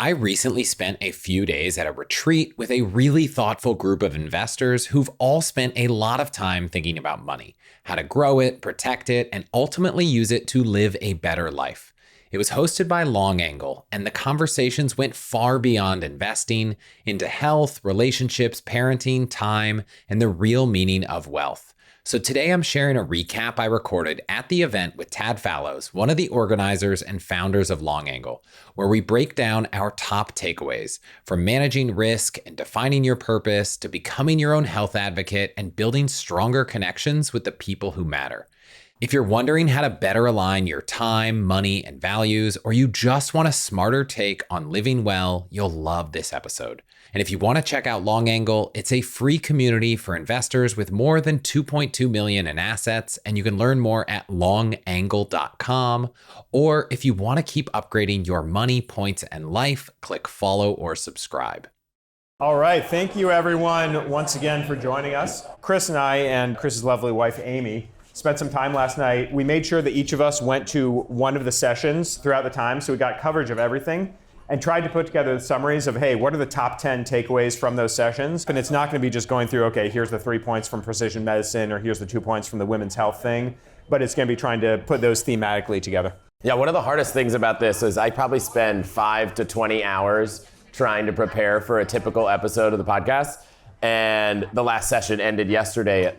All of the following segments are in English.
I recently spent a few days at a retreat with a really thoughtful group of investors who've all spent a lot of time thinking about money, how to grow it, protect it, and ultimately use it to live a better life. It was hosted by Long Angle, and the conversations went far beyond investing into health, relationships, parenting, time, and the real meaning of wealth. So today I'm sharing a recap I recorded at the event with Tad Fallows, one of the organizers and founders of Long Angle, where we break down our top takeaways from managing risk and defining your purpose to becoming your own health advocate and building stronger connections with the people who matter. If you're wondering how to better align your time, money, and values, or you just want a smarter take on living well, you'll love this episode. And if you want to check out Long Angle, it's a free community for investors with more than 2.2 million in assets, and you can learn more at longangle.com. Or if you want to keep upgrading your money, points, and life, click follow or subscribe. All right, thank you everyone once again for joining us. Chris and I and Chris's lovely wife, Amy, spent some time last night. We made sure that each of us went to one of the sessions throughout the time, so we got coverage of everything and tried to put together the summaries of, hey, what are the top 10 takeaways from those sessions? And it's not going to be just going through, okay, here's the 3 points from precision medicine or here's the 2 points from the women's health thing, but it's going to be trying to put those thematically together. Yeah, one of the hardest things about this is I probably spend 5 to 20 hours trying to prepare for a typical episode of the podcast. And the last session ended yesterday at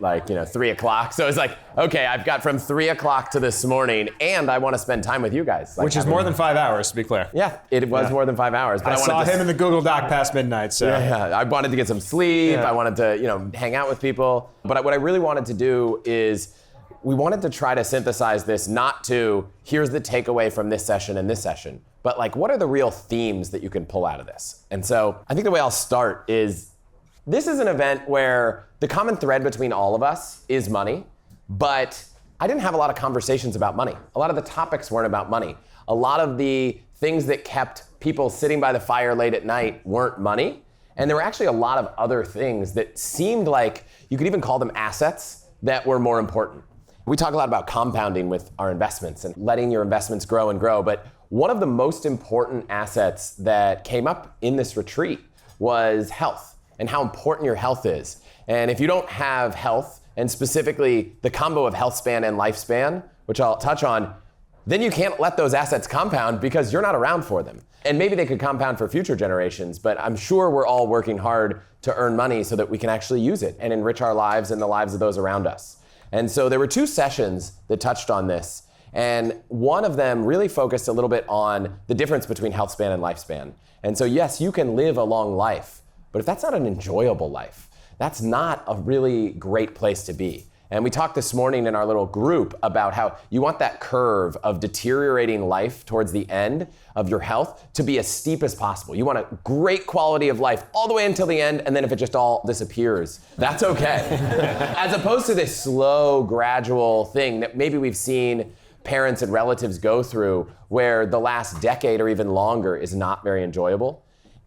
3 o'clock. So it's like, okay, I've got from 3 o'clock to this morning, and I want to spend time with you guys. Which is more than 5 hours, to be clear. Yeah, it was more than 5 hours. But I saw him in the Google Doc past midnight, so. Yeah, I wanted to get some sleep. Yeah. I wanted to, hang out with people. But what I really wanted to do is we wanted to try to synthesize this not to, here's the takeaway from this session and this session, but what are the real themes that you can pull out of this? And so I think the way I'll start is, this is an event where the common thread between all of us is money, but I didn't have a lot of conversations about money. A lot of the topics weren't about money. A lot of the things that kept people sitting by the fire late at night weren't money. And there were actually a lot of other things that seemed like you could even call them assets that were more important. We talk a lot about compounding with our investments and letting your investments grow and grow, but one of the most important assets that came up in this retreat was health. And how important your health is. And if you don't have health, and specifically the combo of health span and lifespan, which I'll touch on, then you can't let those assets compound because you're not around for them. And maybe they could compound for future generations, but I'm sure we're all working hard to earn money so that we can actually use it and enrich our lives and the lives of those around us. And so there were 2 sessions that touched on this. And one of them really focused a little bit on the difference between health span and lifespan. And so yes, you can live a long life, but if that's not an enjoyable life, that's not a really great place to be. And we talked this morning in our little group about how you want that curve of deteriorating life towards the end of your health to be as steep as possible. You want a great quality of life all the way until the end, and then if it just all disappears, that's okay. As opposed to this slow, gradual thing that maybe we've seen parents and relatives go through where the last decade or even longer is not very enjoyable.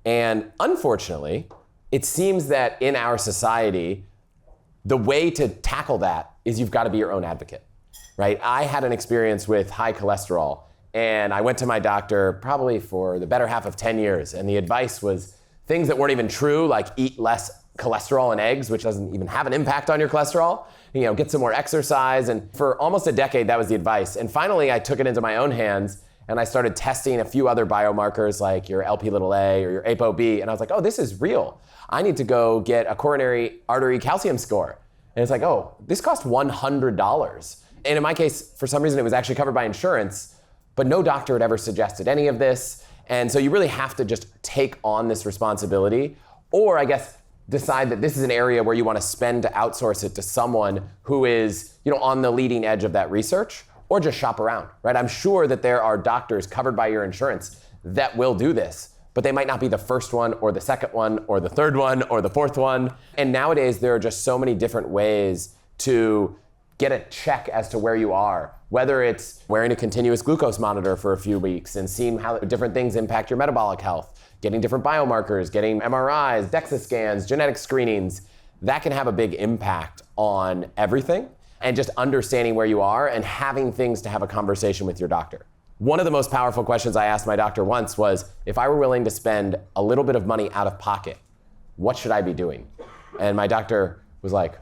And unfortunately, it seems that in our society, the way to tackle that is you've got to be your own advocate, right? I had an experience with high cholesterol, and I went to my doctor probably for the better half of 10 years, and the advice was things that weren't even true, like eat less cholesterol and eggs, which doesn't even have an impact on your cholesterol, get some more exercise, and for almost a decade, that was the advice. And finally, I took it into my own hands, and I started testing a few other biomarkers like your Lp(a) or your ApoB, and I was like, oh, this is real. I need to go get a coronary artery calcium score. And it's like, oh, this cost $100. And in my case, for some reason, it was actually covered by insurance, but no doctor had ever suggested any of this. And so you really have to just take on this responsibility, or I guess decide that this is an area where you want to spend to outsource it to someone who is, on the leading edge of that research, or just shop around, right? I'm sure that there are doctors covered by your insurance that will do this, but they might not be the first one or the second one or the third one or the fourth one. And nowadays, there are just so many different ways to get a check as to where you are, whether it's wearing a continuous glucose monitor for a few weeks and seeing how different things impact your metabolic health, getting different biomarkers, getting MRIs, DEXA scans, genetic screenings. That can have a big impact on everything. And just understanding where you are and having things to have a conversation with your doctor. One of the most powerful questions I asked my doctor once was, if I were willing to spend a little bit of money out of pocket, what should I be doing? And my doctor was like,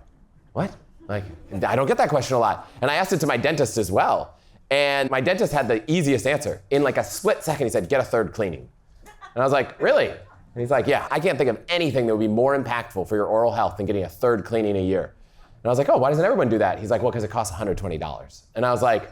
what? Like, I don't get that question a lot. And I asked it to my dentist as well. And my dentist had the easiest answer. In like a split second, he said, get a third cleaning. And I was like, really? And he's like, yeah, I can't think of anything that would be more impactful for your oral health than getting a third cleaning a year. And I was like, oh, why doesn't everyone do that? He's like, well, because it costs $120. And I was like,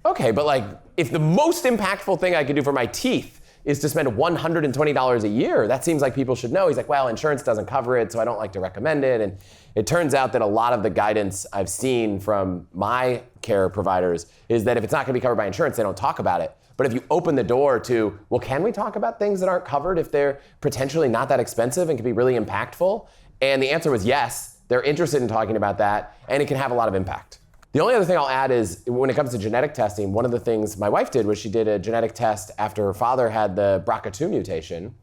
okay, but like, if the most impactful thing I could do for my teeth is to spend $120 a year, that seems like people should know. He's like, well, insurance doesn't cover it, so I don't like to recommend it. And it turns out that a lot of the guidance I've seen from my care providers is that if it's not gonna be covered by insurance, they don't talk about it. But if you open the door to, well, can we talk about things that aren't covered if they're potentially not that expensive and can be really impactful? And the answer was yes, they're interested in talking about that, and it can have a lot of impact. The only other thing I'll add is when it comes to genetic testing, one of the things my wife did was she did a genetic test after her father had the BRCA2 mutation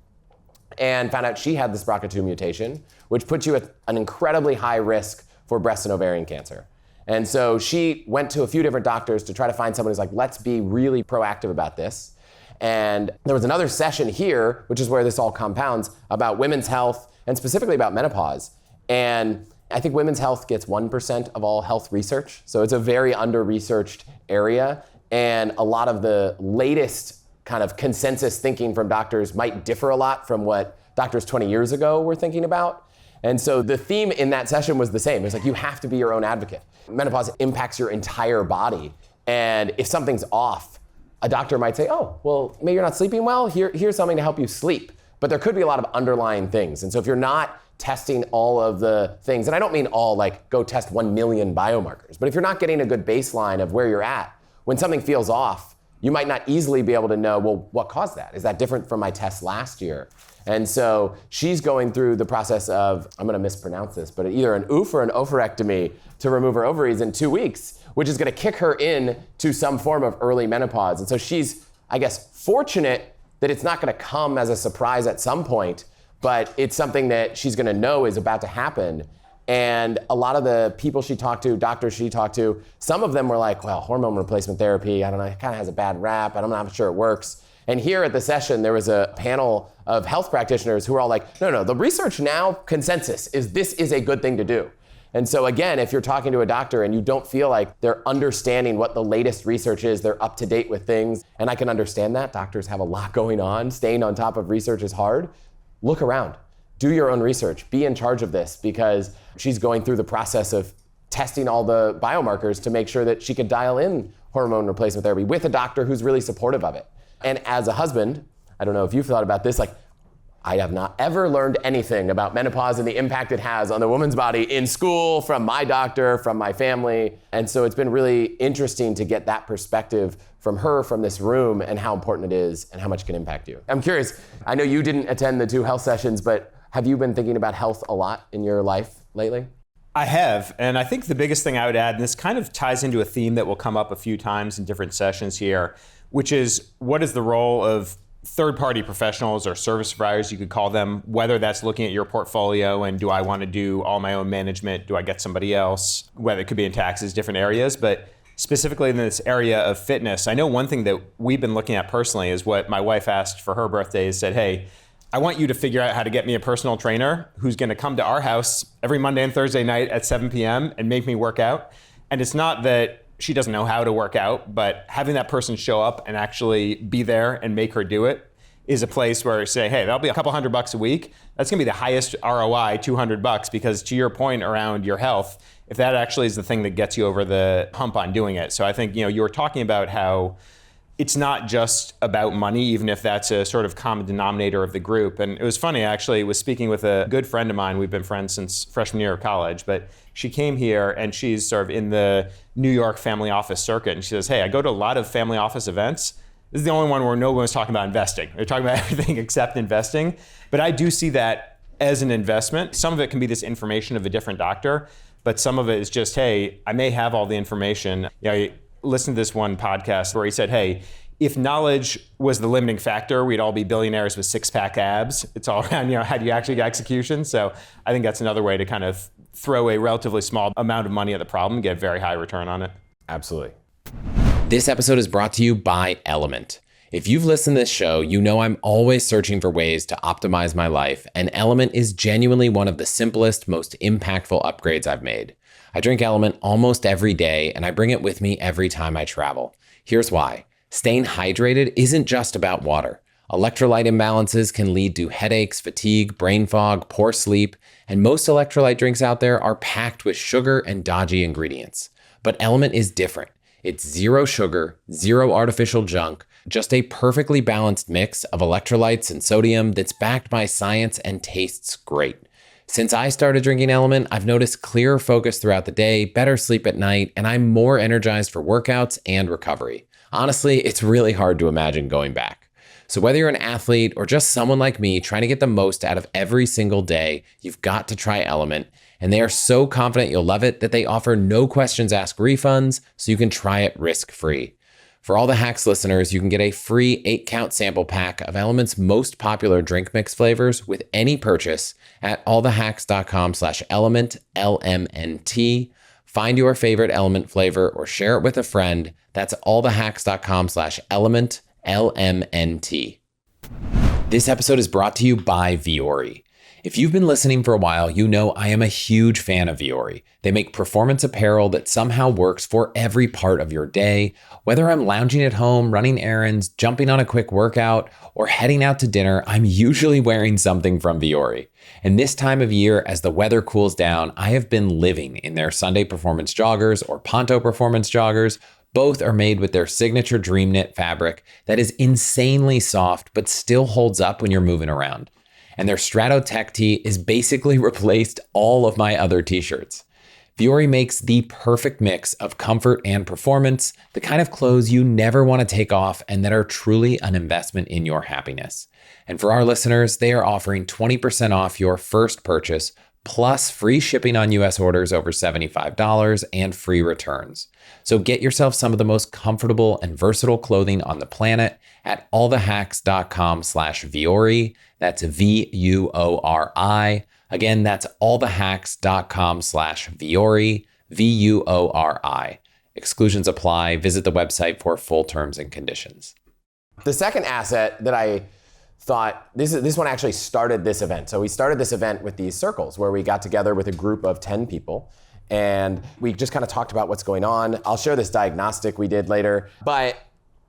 and found out she had this BRCA2 mutation, which puts you at an incredibly high risk for breast and ovarian cancer. And so she went to a few different doctors to try to find someone who's like, let's be really proactive about this. And there was another session here, which is where this all compounds, about women's health and specifically about menopause. And I think women's health gets 1% of all health research. So it's a very under-researched area. And a lot of the latest kind of consensus thinking from doctors might differ a lot from what doctors 20 years ago were thinking about. And so the theme in that session was the same. It's like, you have to be your own advocate. Menopause impacts your entire body. And if something's off, a doctor might say, oh, well, maybe you're not sleeping well. Here's something to help you sleep. But there could be a lot of underlying things. And so if you're not testing all of the things, and I don't mean all, like go test 1 million biomarkers, but if you're not getting a good baseline of where you're at, when something feels off, you might not easily be able to know, well, what caused that? Is that different from my test last year? And so she's going through the process of, I'm gonna mispronounce this, but either an oof or an ovarectomy to remove her ovaries in 2 weeks, which is gonna kick her in to some form of early menopause. And so she's, I guess, fortunate that it's not gonna come as a surprise at some point, but it's something that she's gonna know is about to happen. And a lot of the people she talked to, doctors she talked to, some of them were like, well, hormone replacement therapy, I don't know, it kind of has a bad rap, I'm not sure it works. And here at the session, there was a panel of health practitioners who were all like, no, the research now, consensus, is this is a good thing to do. And so again, if you're talking to a doctor and you don't feel like they're understanding what the latest research is, they're up to date with things, and I can understand that, doctors have a lot going on, staying on top of research is hard. Look around, do your own research, be in charge of this, because she's going through the process of testing all the biomarkers to make sure that she could dial in hormone replacement therapy with a doctor who's really supportive of it. And as a husband, I don't know if you've thought about this, like, I have not ever learned anything about menopause and the impact it has on the woman's body in school, from my doctor, from my family. And so it's been really interesting to get that perspective from her, from this room, and how important it is and how much it can impact you. I'm curious, I know you didn't attend the 2 health sessions, but have you been thinking about health a lot in your life lately? I have, and I think the biggest thing I would add, and this kind of ties into a theme that will come up a few times in different sessions here, which is, what is the role of third-party professionals or service providers, you could call them, whether that's looking at your portfolio and do I want to do all my own management, do I get somebody else, whether it could be in taxes, different areas, but specifically in this area of fitness, I know one thing that we've been looking at personally is what my wife asked for her birthday, is said, hey, I want you to figure out how to get me a personal trainer who's going to come to our house every Monday and Thursday night at 7 p.m. and make me work out. And it's not that she doesn't know how to work out, but having that person show up and actually be there and make her do it is a place where you say, hey, that'll be a couple $100 a week. That's gonna be the highest ROI, $200, because to your point around your health, if that actually is the thing that gets you over the hump on doing it. So I think, you were talking about how it's not just about money, even if that's a sort of common denominator of the group. And it was funny, I actually was speaking with a good friend of mine. We've been friends since freshman year of college, but she came here and she's sort of in the New York family office circuit. And she says, hey, I go to a lot of family office events. This is the only one where no one's talking about investing. They're talking about everything except investing. But I do see that as an investment. Some of it can be this information of a different doctor, but some of it is just, hey, I may have all the information. I listened to this one podcast where he said, hey, if knowledge was the limiting factor, we'd all be billionaires with 6-pack abs. It's all around, how do you actually get execution? So I think that's another way to kind of throw a relatively small amount of money at the problem and get a very high return on it. Absolutely. This episode is brought to you by Element. If you've listened to this show, you know I'm always searching for ways to optimize my life, and Element is genuinely one of the simplest, most impactful upgrades I've made. I drink Element almost every day, and I bring it with me every time I travel. Here's why. Staying hydrated isn't just about water. Electrolyte imbalances can lead to headaches, fatigue, brain fog, poor sleep, and most electrolyte drinks out there are packed with sugar and dodgy ingredients. But Element is different. It's zero sugar, zero artificial junk, just a perfectly balanced mix of electrolytes and sodium that's backed by science and tastes great. Since I started drinking Element, I've noticed clearer focus throughout the day, better sleep at night, and I'm more energized for workouts and recovery. Honestly, it's really hard to imagine going back. So whether you're an athlete or just someone like me trying to get the most out of every single day, you've got to try Element. And they are so confident you'll love it that they offer no questions asked refunds, so you can try it risk-free. For all the Hacks listeners, you can get a free 8-count sample pack of Element's most popular drink mix flavors with any purchase at allthehacks.com/element, LMNT. Find your favorite Element flavor or share it with a friend. That's allthehacks.com/element, LMNT. This episode is brought to you by Vuori. If you've been listening for a while, you know I am a huge fan of Vuori. They make performance apparel that somehow works for every part of your day. Whether I'm lounging at home, running errands, jumping on a quick workout, or heading out to dinner, I'm usually wearing something from Vuori. And this time of year, as the weather cools down, I have been living in their Sunday Performance joggers or Ponto Performance joggers. Both are made with their signature Dream Knit fabric that is insanely soft, but still holds up when you're moving around. And their Strato Tech tee is basically replaced all of my other t-shirts. Vuori makes the perfect mix of comfort and performance, the kind of clothes you never want to take off and that are truly an investment in your happiness. And for our listeners, they are offering 20% off your first purchase, plus free shipping on US orders over $75 and free returns. So get yourself some of the most comfortable and versatile clothing on the planet at allthehacks.com/Vuori. That's VUORI. Again, that's allthehacks.com/Vuori, VUORI. Exclusions apply. Visit the website for full terms and conditions. The second asset that I thought, this one actually started this event. So we started this event with these circles where we got together with a group of 10 people and we just kind of talked about what's going on. I'll share this diagnostic we did later. But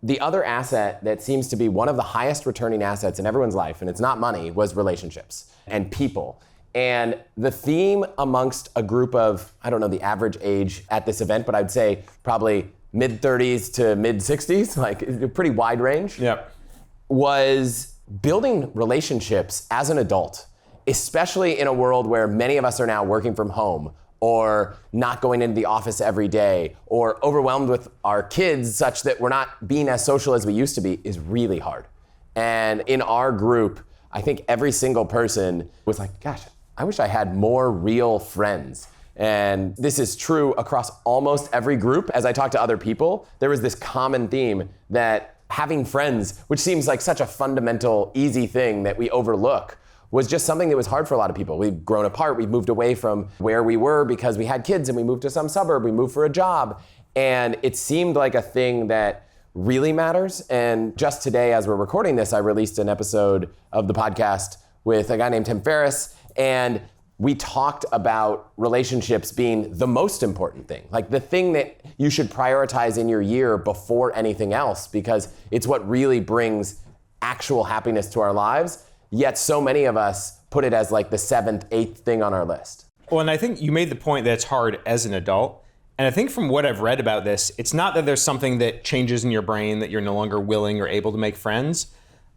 the other asset that seems to be one of the highest returning assets in everyone's life, and it's not money, was relationships and people. And the theme amongst a group of, I don't know the average age at this event, but I'd say probably mid-30s to mid-60s, like a pretty wide range, was building relationships as an adult, especially in a world where many of us are now working from home or not going into the office every day or overwhelmed with our kids such that we're not being as social as we used to be, is really hard. And in our group, I think every single person was like, gosh, I wish I had more real friends. And this is true across almost every group. As I talk to other people, there was this common theme that having friends, which seems like such a fundamental, easy thing that we overlook, was just something that was hard for a lot of people. We've grown apart, we've moved away from where we were because we had kids and we moved to some suburb, we moved for a job. And it seemed like a thing that really matters. And just today, as we're recording this, I released an episode of the podcast with a guy named Tim Ferriss, and we talked about relationships being the most important thing, like the thing that you should prioritize in your year before anything else, because it's what really brings actual happiness to our lives. Yet so many of us put it as like the 7th, 8th thing on our list. Well, and I think you made the point that it's hard as an adult. And I think from what I've read about this, it's not that there's something that changes in your brain that you're no longer willing or able to make friends.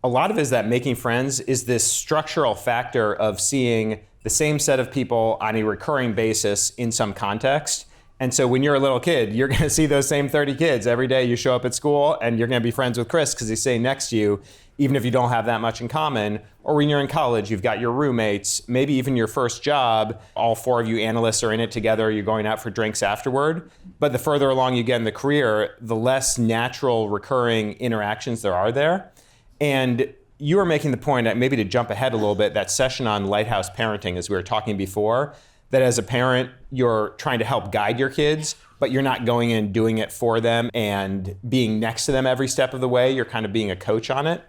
A lot of it is that making friends is this structural factor of seeing the same set of people on a recurring basis in some context. And so when you're a little kid, you're going to see those same 30 kids every day. You show up at school and you're going to be friends with Chris because he's sitting next to you, even if you don't have that much in common. Or when you're in college, you've got your roommates, maybe even your first job. All 4 of you analysts are in it together. You're going out for drinks afterward. But the further along you get in the career, the less natural recurring interactions there are there. And you were making the point, maybe to jump ahead a little bit, that session on Lighthouse parenting, as we were talking before, that as a parent, you're trying to help guide your kids, but you're not going in and doing it for them and being next to them every step of the way. You're kind of being a coach on it.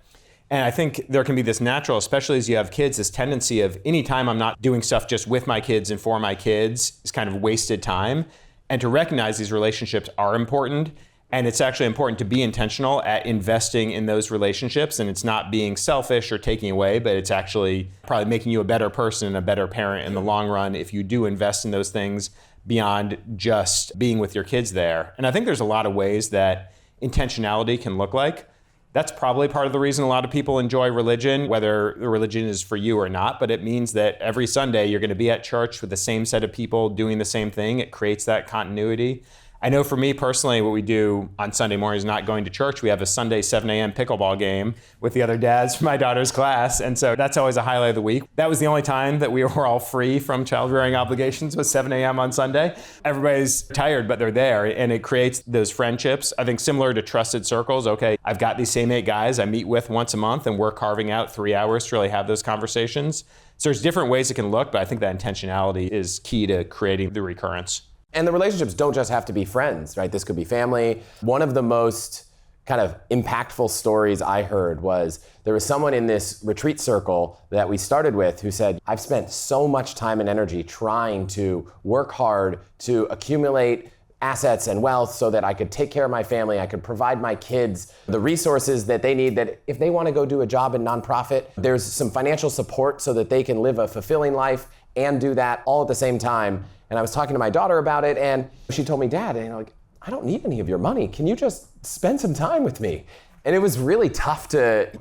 And I think there can be this natural, especially as you have kids, this tendency of anytime I'm not doing stuff just with my kids and for my kids is kind of wasted time. And to recognize these relationships are important. And it's actually important to be intentional at investing in those relationships. And it's not being selfish or taking away, but it's actually probably making you a better person and a better parent in the long run if you do invest in those things beyond just being with your kids there. And I think there's a lot of ways that intentionality can look like. That's probably part of the reason a lot of people enjoy religion, whether the religion is for you or not, but it means that every Sunday you're going to be at church with the same set of people doing the same thing. It creates that continuity. I know for me personally, what we do on Sunday morning is not going to church. We have a Sunday 7 a.m. pickleball game with the other dads from my daughter's class. And so that's always a highlight of the week. That was the only time that we were all free from child rearing obligations was 7 a.m. on Sunday. Everybody's tired, but they're there. And it creates those friendships. I think similar to trusted circles. Okay, I've got these same 8 guys I meet with once a month, and we're carving out 3 hours to really have those conversations. So there's different ways it can look, but I think that intentionality is key to creating the recurrence. And the relationships don't just have to be friends, right? This could be family. One of the most kind of impactful stories I heard was there was someone in this retreat circle that we started with who said, I've spent so much time and energy trying to work hard to accumulate assets and wealth so that I could take care of my family, I could provide my kids the resources that they need, that if they want to go do a job in nonprofit, there's some financial support so that they can live a fulfilling life and do that all at the same time. And I was talking to my daughter about it, and she told me, Dad, I don't need any of your money. Can you just spend some time with me? And it was really tough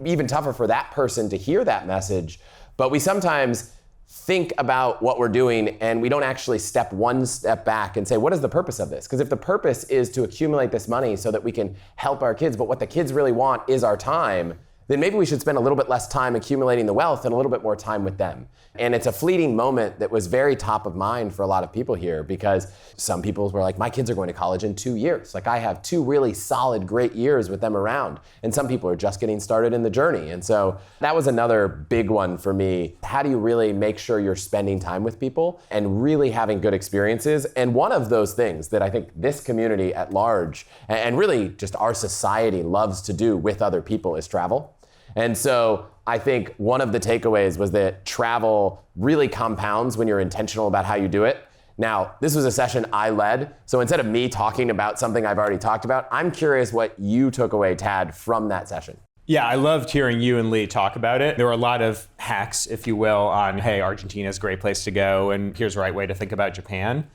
even tougher for that person to hear that message. But we sometimes think about what we're doing and we don't actually step one step back and say, what is the purpose of this? Because if the purpose is to accumulate this money so that we can help our kids, but what the kids really want is our time, then maybe we should spend a little bit less time accumulating the wealth and a little bit more time with them. And it's a fleeting moment that was very top of mind for a lot of people here, because some people were like, my kids are going to college in 2 years. Like, I have 2 really solid, great years with them around. And some people are just getting started in the journey. And so that was another big one for me. How do you really make sure you're spending time with people and really having good experiences? And one of those things that I think this community at large, and really just our society loves to do with other people, is travel. And so I think one of the takeaways was that travel really compounds when you're intentional about how you do it. Now, this was a session I led, so instead of me talking about something I've already talked about, I'm curious what you took away, Tad, from that session. Yeah, I loved hearing you and Lee talk about it. There were a lot of hacks, if you will, on, hey, Argentina is a great place to go, and here's the right way to think about Japan.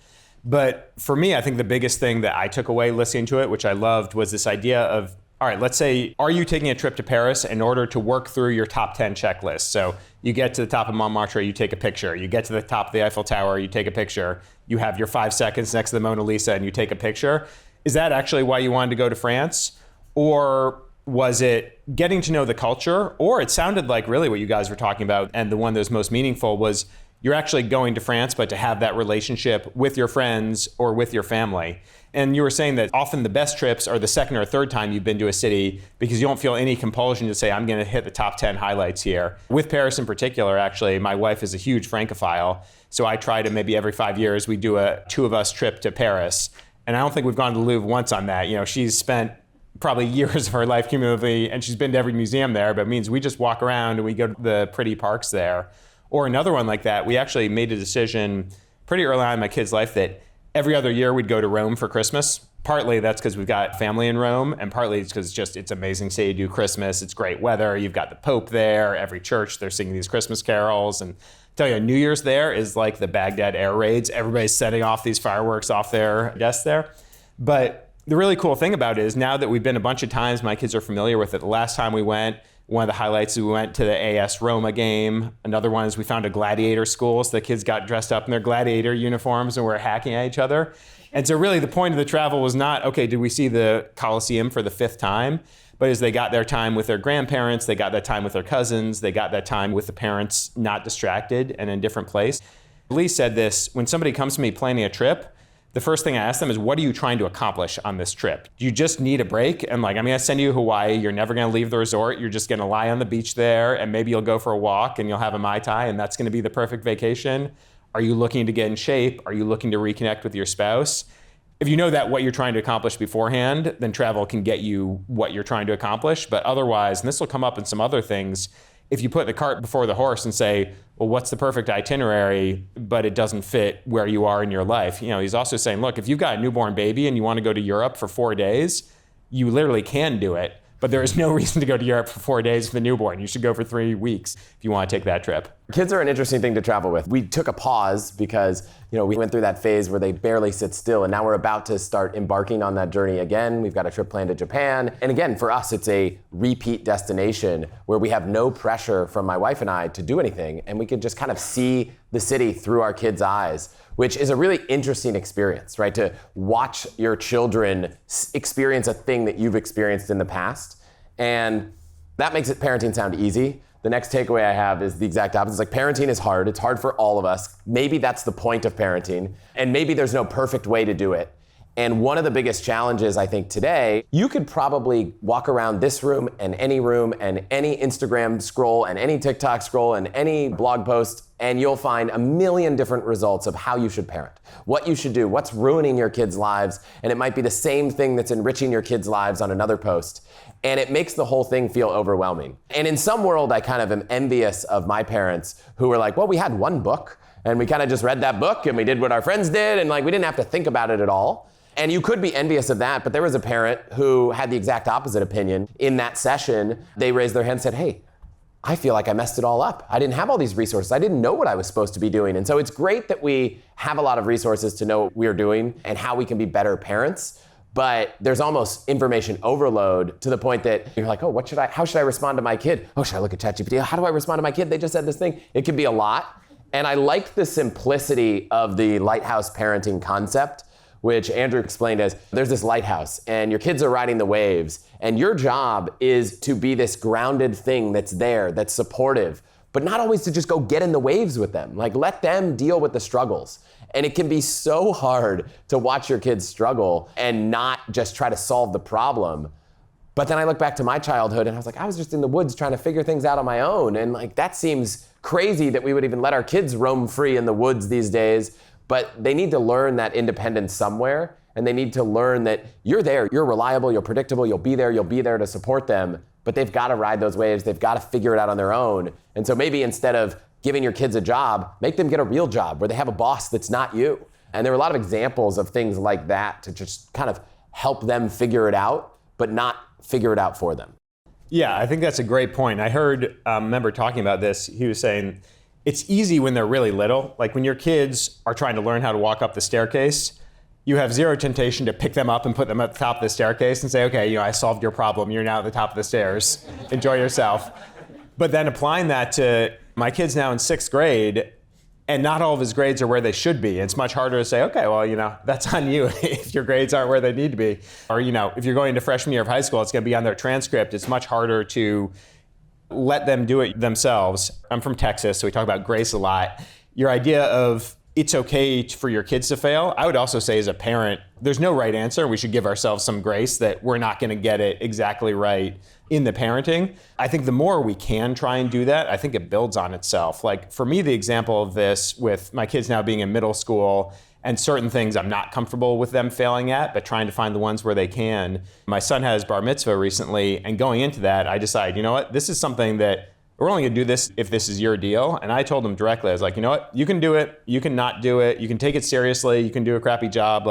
But for me, I think the biggest thing that I took away listening to it, which I loved, was this idea of, all right, let's say, are you taking a trip to Paris in order to work through your top 10 checklist? So you get to the top of Montmartre, you take a picture. You get to the top of the Eiffel Tower, you take a picture. You have your 5 seconds next to the Mona Lisa and you take a picture. Is that actually why you wanted to go to France? Or was it getting to know the culture? Or it sounded like really what you guys were talking about, and the one that was most meaningful was you're actually going to France, but to have that relationship with your friends or with your family. And you were saying that often the best trips are the second or third time you've been to a city, because you don't feel any compulsion to say, I'm going to hit the top 10 highlights here. With Paris in particular, actually, my wife is a huge Francophile. So I try to maybe every 5 years, we do a 2 of us trip to Paris. And I don't think we've gone to the Louvre once on that. You know, she's spent probably years of her life cumulatively, and she's been to every museum there, but it means we just walk around and we go to the pretty parks there. Or another one like that, we actually made a decision pretty early on in my kid's life that every other year we'd go to Rome for Christmas. Partly that's because we've got family in Rome, and partly it's because it's amazing to do Christmas. It's great weather. You've got the Pope there. Every church, they're singing these Christmas carols. And I tell you, New Year's there is like the Baghdad air raids. Everybody's setting off these fireworks off their desks there. But the really cool thing about it is now that we've been a bunch of times, my kids are familiar with it. The last time we went, one of the highlights is we went to the AS Roma game. Another one is we found a gladiator school, so the kids got dressed up in their gladiator uniforms and were hacking at each other. And so really the point of the travel was not, okay, did we see the Colosseum for the 5th time? But as they got their time with their grandparents, they got that time with their cousins, they got that time with the parents not distracted and in a different place. Lee said this, when somebody comes to me planning a trip, the first thing I ask them is, what are you trying to accomplish on this trip? Do you just need a break? And I'm going to send you to Hawaii. You're never going to leave the resort. You're just going to lie on the beach there, and maybe you'll go for a walk and you'll have a Mai Tai, and that's going to be the perfect vacation. Are you looking to get in shape? Are you looking to reconnect with your spouse? If you know that what you're trying to accomplish beforehand, then travel can get you what you're trying to accomplish. But otherwise, and this will come up in some other things, if you put the cart before the horse and say, well, what's the perfect itinerary, but it doesn't fit where you are in your life? He's also saying, look, if you've got a newborn baby and you want to go to Europe for 4 days, you literally can do it. But there is no reason to go to Europe for 4 days with a newborn. You should go for 3 weeks if you want to take that trip. Kids are an interesting thing to travel with. We took a pause because, we went through that phase where they barely sit still, and now we're about to start embarking on that journey again. We've got a trip planned to Japan. And again, for us, it's a repeat destination where we have no pressure from my wife and I to do anything, and we can just kind of see the city through our kids' eyes, which is a really interesting experience, right? To watch your children experience a thing that you've experienced in the past. And that makes parenting sound easy. The next takeaway I have is the exact opposite. It's like parenting is hard. It's hard for all of us. Maybe that's the point of parenting. And maybe there's no perfect way to do it. And one of the biggest challenges, I think, today, you could probably walk around this room and any Instagram scroll and any TikTok scroll and any blog post, and you'll find a million different results of how you should parent, what you should do, what's ruining your kids' lives. And it might be the same thing that's enriching your kids' lives on another post. And it makes the whole thing feel overwhelming. And in some world, I kind of am envious of my parents who were like, well, we had one book and we kind of just read that book and we did what our friends did. And we didn't have to think about it at all. And you could be envious of that, but there was a parent who had the exact opposite opinion. In that session, they raised their hand and said, hey, I feel like I messed it all up. I didn't have all these resources. I didn't know what I was supposed to be doing. And so it's great that we have a lot of resources to know what we're doing and how we can be better parents. But there's almost information overload to the point that you're like, oh, how should I respond to my kid? Oh, should I look at ChatGPT? How do I respond to my kid? They just said this thing. It can be a lot. And I like the simplicity of the lighthouse parenting concept, which Andrew explained as there's this lighthouse and your kids are riding the waves and your job is to be this grounded thing that's there, that's supportive, but not always to just go get in the waves with them. Let them deal with the struggles. And it can be so hard to watch your kids struggle and not just try to solve the problem. But then I look back to my childhood and I was like, I was just in the woods trying to figure things out on my own. And that seems crazy that we would even let our kids roam free in the woods these days. But they need to learn that independence somewhere. And they need to learn that you're there, you're reliable, you're predictable, you'll be there to support them. But they've got to ride those waves. They've got to figure it out on their own. And so maybe instead of giving your kids a job, make them get a real job where they have a boss that's not you. And there are a lot of examples of things like that to just kind of help them figure it out, but not figure it out for them. Yeah, I think that's a great point. I heard a member talking about this. He was saying, it's easy when they're really little. When your kids are trying to learn how to walk up the staircase, you have zero temptation to pick them up and put them at the top of the staircase and say, okay, I solved your problem. You're now at the top of the stairs. Enjoy yourself. But then applying that to my kid's now in 6th grade, and not all of his grades are where they should be. It's much harder to say, okay, well, that's on you if your grades aren't where they need to be. Or, if you're going to freshman year of high school, it's going to be on their transcript. It's much harder to let them do it themselves. I'm from Texas, so we talk about grace a lot. Your idea of it's okay for your kids to fail, I would also say as a parent, there's no right answer. We should give ourselves some grace that we're not going to get it exactly right in the parenting. I think the more we can try and do that, I think it builds on itself. For me, the example of this with my kids now being in middle school and certain things I'm not comfortable with them failing at, but trying to find the ones where they can. My son had his bar mitzvah recently, and going into that, I decided, you know what, this is something that we're only gonna do this if this is your deal. And I told him directly, I was like, you know what, you can do it, you can not do it, you can take it seriously, you can do a crappy job,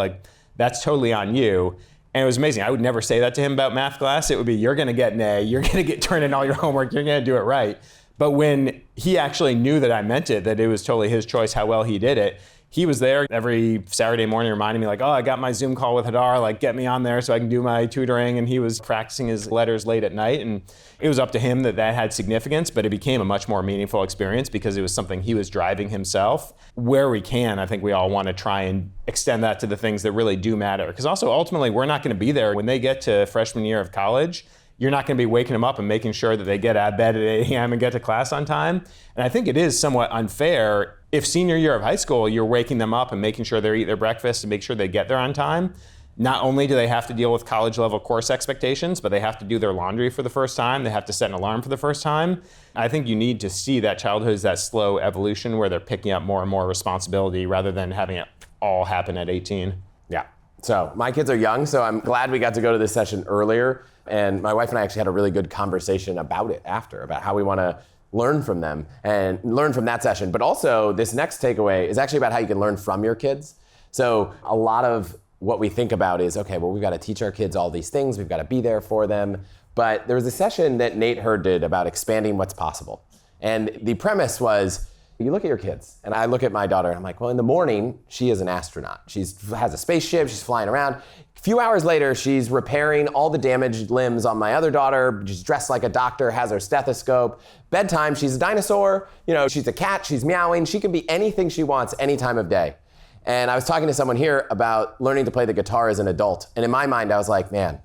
that's totally on you. And it was amazing. I would never say that to him about math class. It would be, you're gonna get an A, you're gonna turn in all your homework, you're gonna do it right. But when he actually knew that I meant it, that it was totally his choice how well he did it, he was there every Saturday morning reminding me oh, I got my Zoom call with Hadar, get me on there so I can do my tutoring. And he was practicing his letters late at night. And it was up to him that had significance, but it became a much more meaningful experience because it was something he was driving himself. Where we can, I think we all want to try and extend that to the things that really do matter. Because also ultimately, we're not going to be there when they get to freshman year of college. You're not going to be waking them up and making sure that they get out of bed at 8 a.m. and get to class on time. And I think it is somewhat unfair if senior year of high school, you're waking them up and making sure they eat their breakfast and make sure they get there on time. not only do they have to deal with college level course expectations, but they have to do their laundry for the first time. They have to set an alarm for the first time. I think you need to see that childhood as that slow evolution where they're picking up more and more responsibility rather than having it all happen at 18. Yeah. So my kids are young, so I'm glad we got to go to this session earlier. And my wife and I actually had a really good conversation about it after, about how we want to learn from them and learn from that session. But also this next takeaway is actually about how you can learn from your kids. So a lot of what we think about is, okay, well, we've got to teach our kids all these things. We've got to be there for them. But there was a session that Nate Hurd did about expanding what's possible. And the premise was, you look at your kids, and I look at my daughter, and I'm like, well, in the morning, she is an astronaut. She has a spaceship, she's flying around. A few hours later, she's repairing all the damaged limbs on my other daughter. She's dressed like a doctor, has her stethoscope. Bedtime, she's a dinosaur. She's a cat, she's meowing. She can be anything she wants any time of day. And I was talking to someone here about learning to play the guitar as an adult. And in my mind, I was like, man,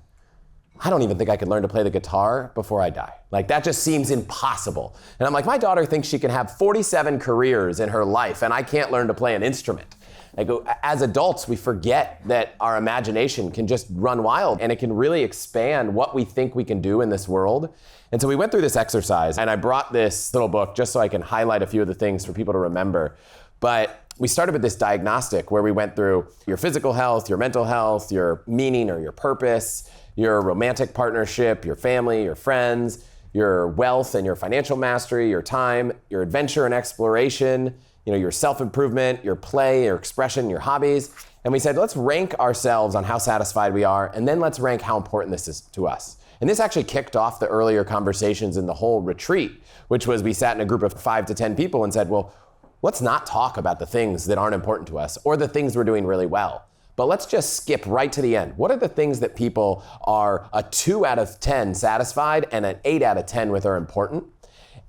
I don't even think I could learn to play the guitar before I die. Like, that just seems impossible. And I'm like, my daughter thinks she can have 47 careers in her life, and I can't learn to play an instrument. I go, as adults, we forget that our imagination can just run wild, and it can really expand what we think we can do in this world. And so we went through this exercise, and I brought this little book just so I can highlight a few of the things for people to remember. But we started with this diagnostic where we went through your physical health, your mental health, your meaning or your purpose, your romantic partnership, your family, your friends, your wealth and your financial mastery, your time, your adventure and exploration, your self-improvement, your play, your expression, your hobbies. And we said, let's rank ourselves on how satisfied we are, and then let's rank how important this is to us. And this actually kicked off the earlier conversations in the whole retreat, which was we sat in a group of 5 to 10 people and said, well, let's not talk about the things that aren't important to us or the things we're doing really well. But let's just skip right to the end. What are the things that people are a 2 out of 10 satisfied and an 8 out of 10 with are important?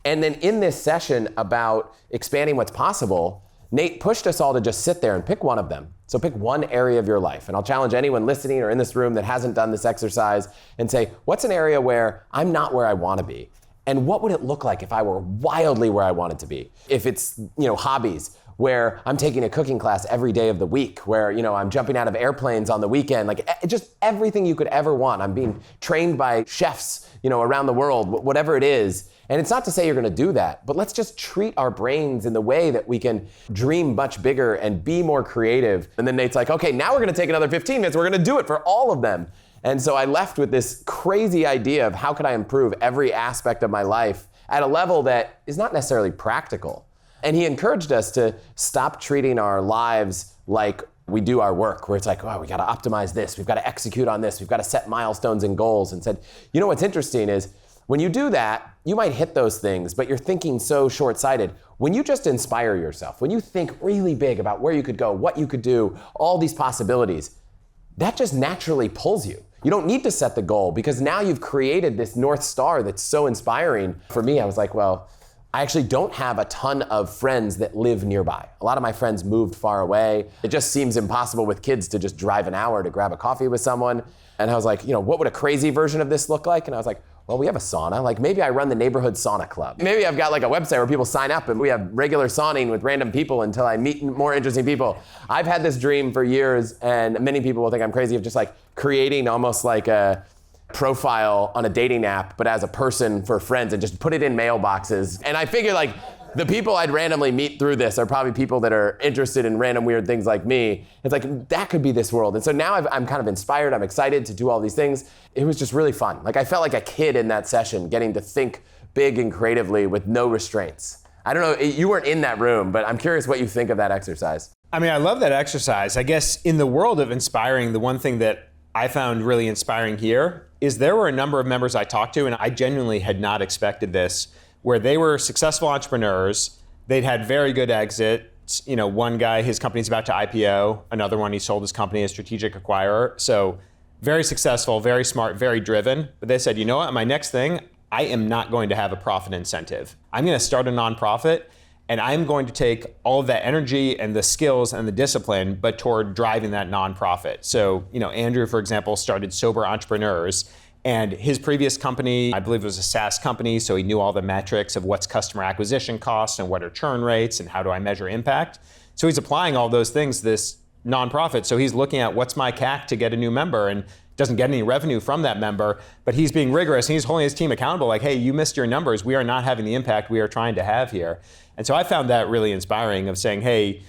And then in this session about expanding what's possible, Nate pushed us all to just sit there and pick one of them. So pick one area of your life. And I'll challenge anyone listening or in this room that hasn't done this exercise and say, what's an area where I'm not where I want to be? And what would it look like if I were wildly where I wanted to be? If it's, hobbies, where I'm taking a cooking class every day of the week, where, I'm jumping out of airplanes on the weekend, like just everything you could ever want. I'm being trained by chefs, around the world, whatever it is. And it's not to say you're gonna do that, but let's just treat our brains in the way that we can dream much bigger and be more creative. And then Nate's like, okay, now we're gonna take another 15 minutes. We're gonna do it for all of them. And so I left with this crazy idea of how could I improve every aspect of my life at a level that is not necessarily practical. And he encouraged us to stop treating our lives like we do our work, where it's like, oh, we got to optimize this, we've got to execute on this, we've got to set milestones and goals. And said, what's interesting is when you do that, you might hit those things, but you're thinking so short-sighted. When you just inspire yourself, when you think really big about where you could go, what you could do, all these possibilities, that just naturally pulls you. You don't need to set the goal because now you've created this North Star that's so inspiring. For me, I was like, well, I actually don't have a ton of friends that live nearby. A lot of my friends moved far away. It just seems impossible with kids to just drive an hour to grab a coffee with someone. And I was like, what would a crazy version of this look like? And I was like, well, we have a sauna. Like maybe I run the neighborhood sauna club. Maybe I've got like a website where people sign up and we have regular sauning with random people until I meet more interesting people. I've had this dream for years, and many people will think I'm crazy, of just like creating almost like a profile on a dating app, but as a person for friends, and just put it in mailboxes. And I figure like the people I'd randomly meet through this are probably people that are interested in random weird things like me. It's like, that could be this world. And so now I'm kind of inspired. I'm excited to do all these things. It was just really fun. Like I felt like a kid in that session, getting to think big and creatively with no restraints. I don't know, you weren't in that room, but I'm curious what you think of that exercise. I mean, I love that exercise. I guess in the world of inspiring, the one thing that I found really inspiring here is there were a number of members I talked to, and I genuinely had not expected this, where they were successful entrepreneurs. They'd had very good exits. One guy, his company's about to IPO. Another one, he sold his company as strategic acquirer. So very successful, very smart, very driven. But they said, my next thing, I am not going to have a profit incentive. I'm going to start a nonprofit, and I'm going to take all of that energy and the skills and the discipline, but toward driving that nonprofit. So, Andrew, for example, started Sober Entrepreneurs, and his previous company, I believe it was a SaaS company, so he knew all the metrics of what's customer acquisition costs and what are churn rates and how do I measure impact. So he's applying all those things to this nonprofit. So he's looking at what's my CAC to get a new member, and doesn't get any revenue from that member, but he's being rigorous and he's holding his team accountable. Like, hey, you missed your numbers. We are not having the impact we are trying to have here. And so I found that really inspiring of saying, hey,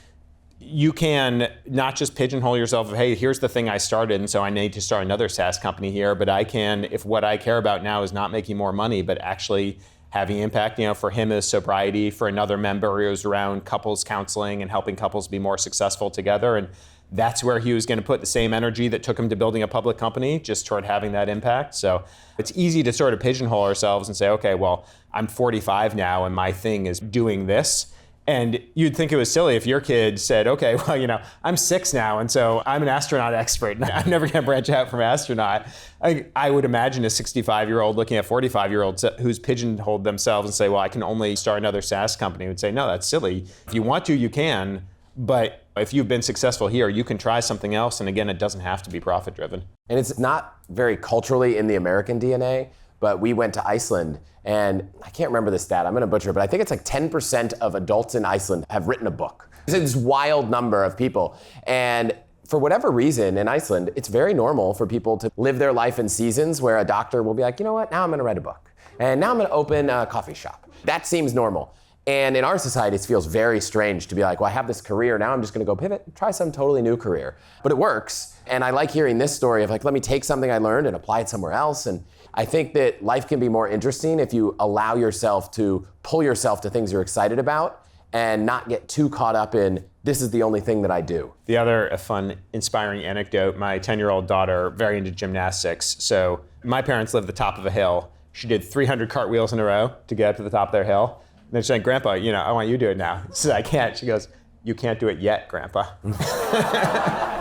you can not just pigeonhole yourself of, hey, here's the thing I started, and so I need to start another SaaS company here, but I can, if what I care about now is not making more money, but actually having impact, for him is sobriety, for another member it was around couples counseling and helping couples be more successful together. And that's where he was going to put the same energy that took him to building a public company, just toward having that impact. So it's easy to sort of pigeonhole ourselves and say, okay, well, I'm 45 now and my thing is doing this. And you'd think it was silly if your kid said, okay, well, I'm 6 now, and so I'm an astronaut expert. I'm never going to branch out from astronaut. I would imagine a 65-year-old looking at 45-year-olds who's pigeonholed themselves and say, well, I can only start another SaaS company, would say, no, that's silly. If you want to, you can. But if you've been successful here, you can try something else. And again, it doesn't have to be profit-driven. And it's not very culturally in the American DNA, but we went to Iceland, and I can't remember the stat, I'm gonna butcher it, but I think it's like 10% of adults in Iceland have written a book. It's this wild number of people. And for whatever reason in Iceland, it's very normal for people to live their life in seasons where a doctor will be like, you know what, now I'm gonna write a book. And now I'm gonna open a coffee shop. That seems normal. And in our society, it feels very strange to be like, well, I have this career, now I'm just gonna go pivot, try some totally new career. But it works. And I like hearing this story of like, let me take something I learned and apply it somewhere else. And I think that life can be more interesting if you allow yourself to pull yourself to things you're excited about and not get too caught up in, this is the only thing that I do. The other fun, inspiring anecdote, my 10-year-old daughter, very into gymnastics. So my parents live at the top of a hill. She did 300 cartwheels in a row to get up to the top of their hill. And then she's like, Grandpa, I want you to do it now. She said, I can't. She goes, you can't do it yet, Grandpa.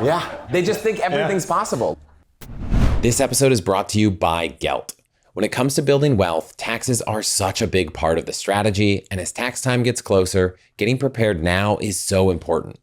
Yeah, they just think everything's possible. This episode is brought to you by Gelt. When it comes to building wealth, taxes are such a big part of the strategy, and as tax time gets closer, getting prepared now is so important.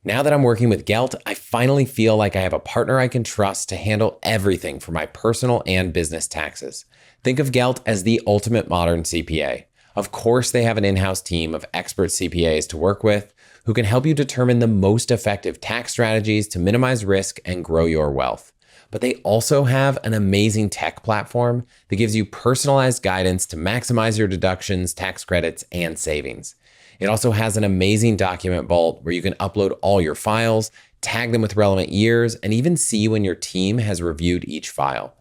Now that I'm working with Gelt, I finally feel like I have a partner I can trust to handle everything for my personal and business taxes. Think of Gelt as the ultimate modern CPA. Of course, they have an in-house team of expert CPAs to work with who can help you determine the most effective tax strategies to minimize risk and grow your wealth. But they also have an amazing tech platform that gives you personalized guidance to maximize your deductions, tax credits, and savings. It also has an amazing document vault where you can upload all your files, tag them with relevant years, and even see when your team has reviewed each file.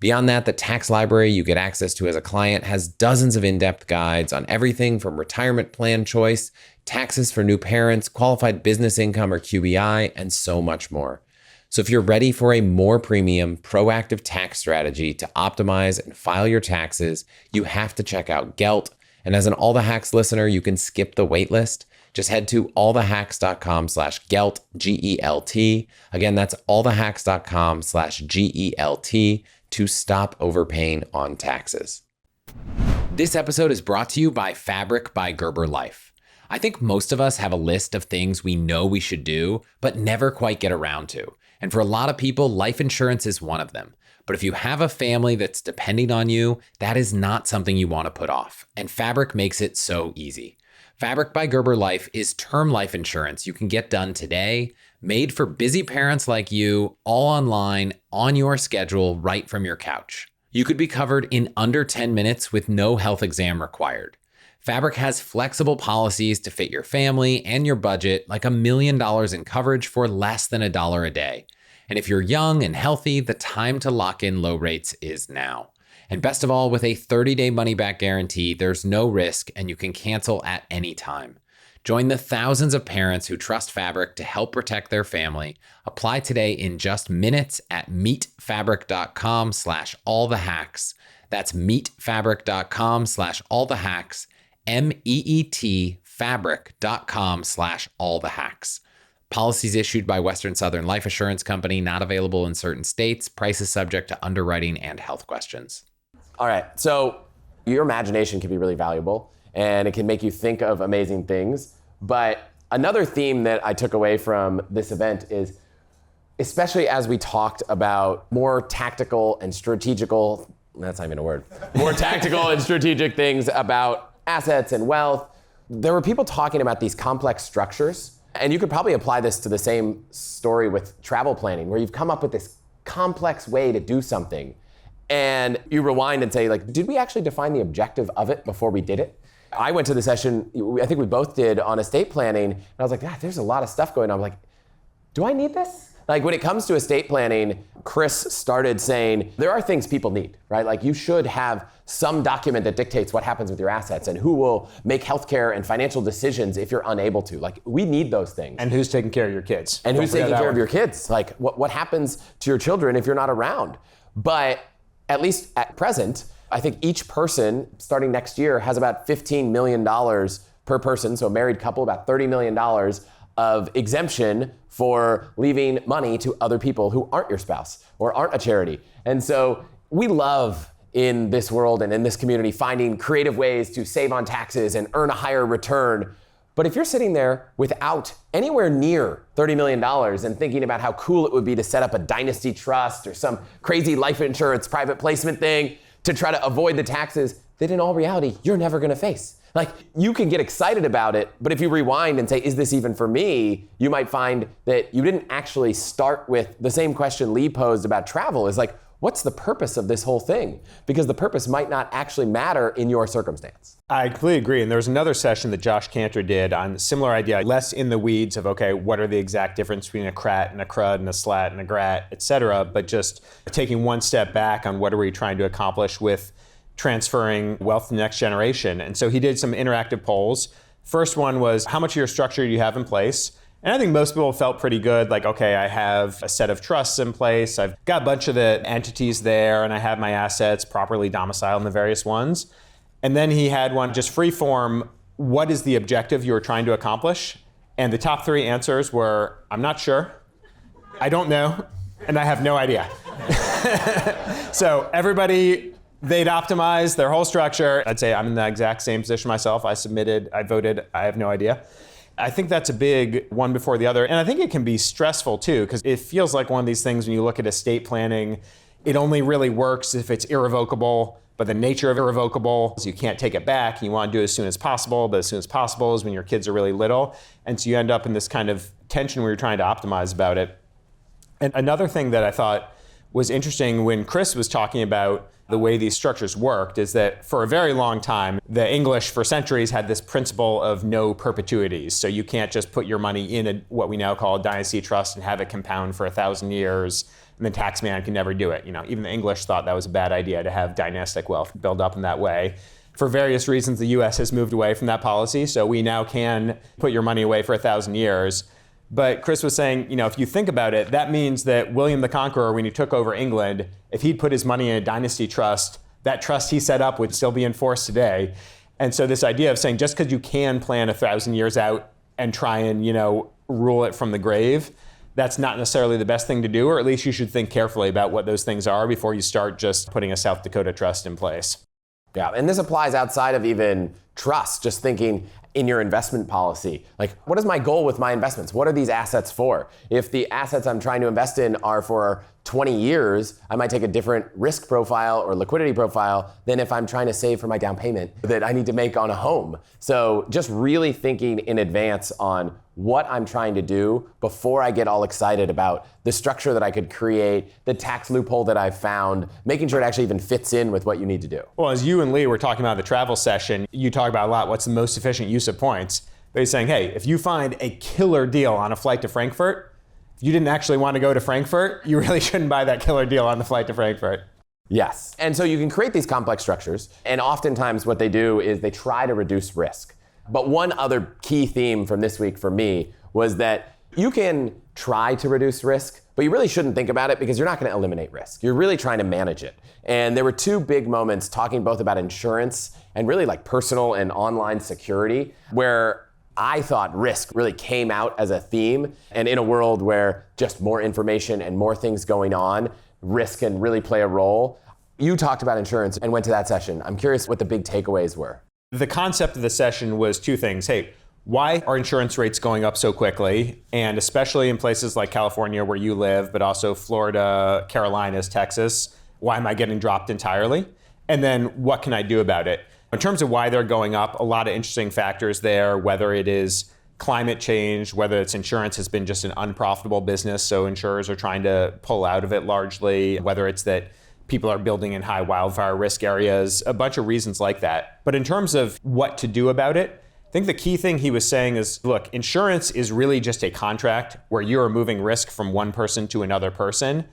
Beyond that, the tax library you get access to as a client has dozens of in-depth guides on everything from retirement plan choice, taxes for new parents, qualified business income or QBI, and so much more. So if you're ready for a more premium, proactive tax strategy to optimize and file your taxes, you have to check out Gelt. And as an All the Hacks listener, you can skip the waitlist. Just head to allthehacks.com/Gelt, G-E-L-T. Again, that's allthehacks.com/Gelt to stop overpaying on taxes. This episode is brought to you by Fabric by Gerber Life. I think most of us have a list of things we know we should do, but never quite get around to. And for a lot of people, life insurance is one of them. But if you have a family that's depending on you, that is not something you want to put off. And Fabric makes it so easy. Fabric by Gerber Life is term life insurance you can get done today, made for busy parents like you, all online, on your schedule, right from your couch. You could be covered in under 10 minutes with no health exam required. Fabric has flexible policies to fit your family and your budget, like $1 million in coverage for less than $1 a day. And if you're young and healthy, the time to lock in low rates is now. And best of all, with a 30-day money-back guarantee, there's no risk and you can cancel at any time. Join the thousands of parents who trust Fabric to help protect their family. Apply today in just minutes at meetfabric.com/allthehacks. That's meetfabric.com/allthehacks. MEET fabric.com/allthehacks. Policies issued by Western Southern Life Assurance Company, not available in certain states. Prices subject to underwriting and health questions. All right, so your imagination can be really valuable and it can make you think of amazing things. But another theme that I took away from this event is, especially as we talked about more tactical and strategical, that's not even a word, more tactical and strategic things about assets and wealth, there were people talking about these complex structures And you could probably apply this to the same story with travel planning, where you've come up with this complex way to do something. And you rewind and say, like, did we actually define the objective of it before we did it? I went to the session, I think we both did, on estate planning, and I was like, God, there's a lot of stuff going on. I'm like, do I need this? Like, when it comes to estate planning, Chris started saying, there are things people need, right? Like, you should have some document that dictates what happens with your assets and who will make healthcare and financial decisions if you're unable to. Like, we need those things. And who's taking care of your kids. And who's taking care of your kids. Like, what happens to your children if you're not around? But at least at present, I think each person starting next year has about $15 million per person. So a married couple, about $30 million of exemption for leaving money to other people who aren't your spouse or aren't a charity. And so we love in this world and in this community finding creative ways to save on taxes and earn a higher return. But if you're sitting there without anywhere near $30 million and thinking about how cool it would be to set up a dynasty trust or some crazy life insurance private placement thing to try to avoid the taxes that in all reality, you're never gonna face. Like, you can get excited about it, but if you rewind and say, is this even for me? You might find that you didn't actually start with the same question Lee posed about travel, is like, what's the purpose of this whole thing? Because the purpose might not actually matter in your circumstance. I completely agree. And there was another session that Josh Cantor did on a similar idea, less in the weeds of, okay, what are the exact difference between a CRAT and a CRUD and a SLAT and a GRAT, et cetera, but just taking one step back on what are we trying to accomplish with transferring wealth to the next generation. And so he did some interactive polls. First one was, how much of your structure do you have in place? And I think most people felt pretty good, like, okay, I have a set of trusts in place, I've got a bunch of the entities there, and I have my assets properly domiciled in the various ones. And then he had one just free form, what is the objective you were trying to accomplish? And the top three answers were, I'm not sure, I don't know, and I have no idea. So everybody, they'd optimized their whole structure. I'd say I'm in the exact same position myself. I submitted, I voted, I have no idea. I think that's a big one before the other. And I think it can be stressful too, because it feels like one of these things when you look at estate planning, it only really works if it's irrevocable, but the nature of irrevocable is you can't take it back. You want to do it as soon as possible, but as soon as possible is when your kids are really little. And so you end up in this kind of tension where you're trying to optimize about it. And another thing that I thought was interesting when Chris was talking about the way these structures worked is that for a very long time, the English for centuries had this principle of no perpetuities. So you can't just put your money in what we now call a dynasty trust and have it compound for 1,000 years, and the tax man can never do it. You know, even the English thought that was a bad idea to have dynastic wealth build up in that way. For various reasons, the US has moved away from that policy, so we now can put your money away for 1,000 years. But Chris was saying, you know, if you think about it, that means that William the Conqueror, when he took over England, if he'd put his money in a dynasty trust, that trust he set up would still be in force today. And so this idea of saying just because you can plan 1,000 years out and try and, you know, rule it from the grave, that's not necessarily the best thing to do, or at least you should think carefully about what those things are before you start just putting a South Dakota trust in place. Yeah, and this applies outside of even trust, just thinking in your investment policy. Like, what is my goal with my investments? What are these assets for? If the assets I'm trying to invest in are for 20 years, I might take a different risk profile or liquidity profile than if I'm trying to save for my down payment that I need to make on a home. So just really thinking in advance on what I'm trying to do before I get all excited about the structure that I could create, the tax loophole that I've found, making sure it actually even fits in with what you need to do. Well, as you and Lee were talking about the travel session, you talk about a lot, what's the most efficient use of points. But he's saying, hey, if you find a killer deal on a flight to Frankfurt, if you didn't actually want to go to Frankfurt, you really shouldn't buy that killer deal on the flight to Frankfurt. Yes. And so you can create these complex structures, and oftentimes what they do is they try to reduce risk. But one other key theme from this week for me was that you can try to reduce risk, but you really shouldn't think about it because you're not going to eliminate risk. You're really trying to manage it. And there were two big moments talking both about insurance and really like personal and online security, where I thought risk really came out as a theme. And in a world where just more information and more things going on, risk can really play a role. You talked about insurance and went to that session. I'm curious what the big takeaways were. The concept of the session was two things. Hey, why are insurance rates going up so quickly? And especially in places like California where you live, but also Florida, Carolinas, Texas, why am I getting dropped entirely? And then what can I do about it? In terms of why they're going up, a lot of interesting factors there, whether it is climate change, whether it's insurance has been just an unprofitable business, so insurers are trying to pull out of it largely, whether it's that people are building in high wildfire risk areas, a bunch of reasons like that. But in terms of what to do about it, I think the key thing he was saying is, look, insurance is really just a contract where you are moving risk from one person to another person,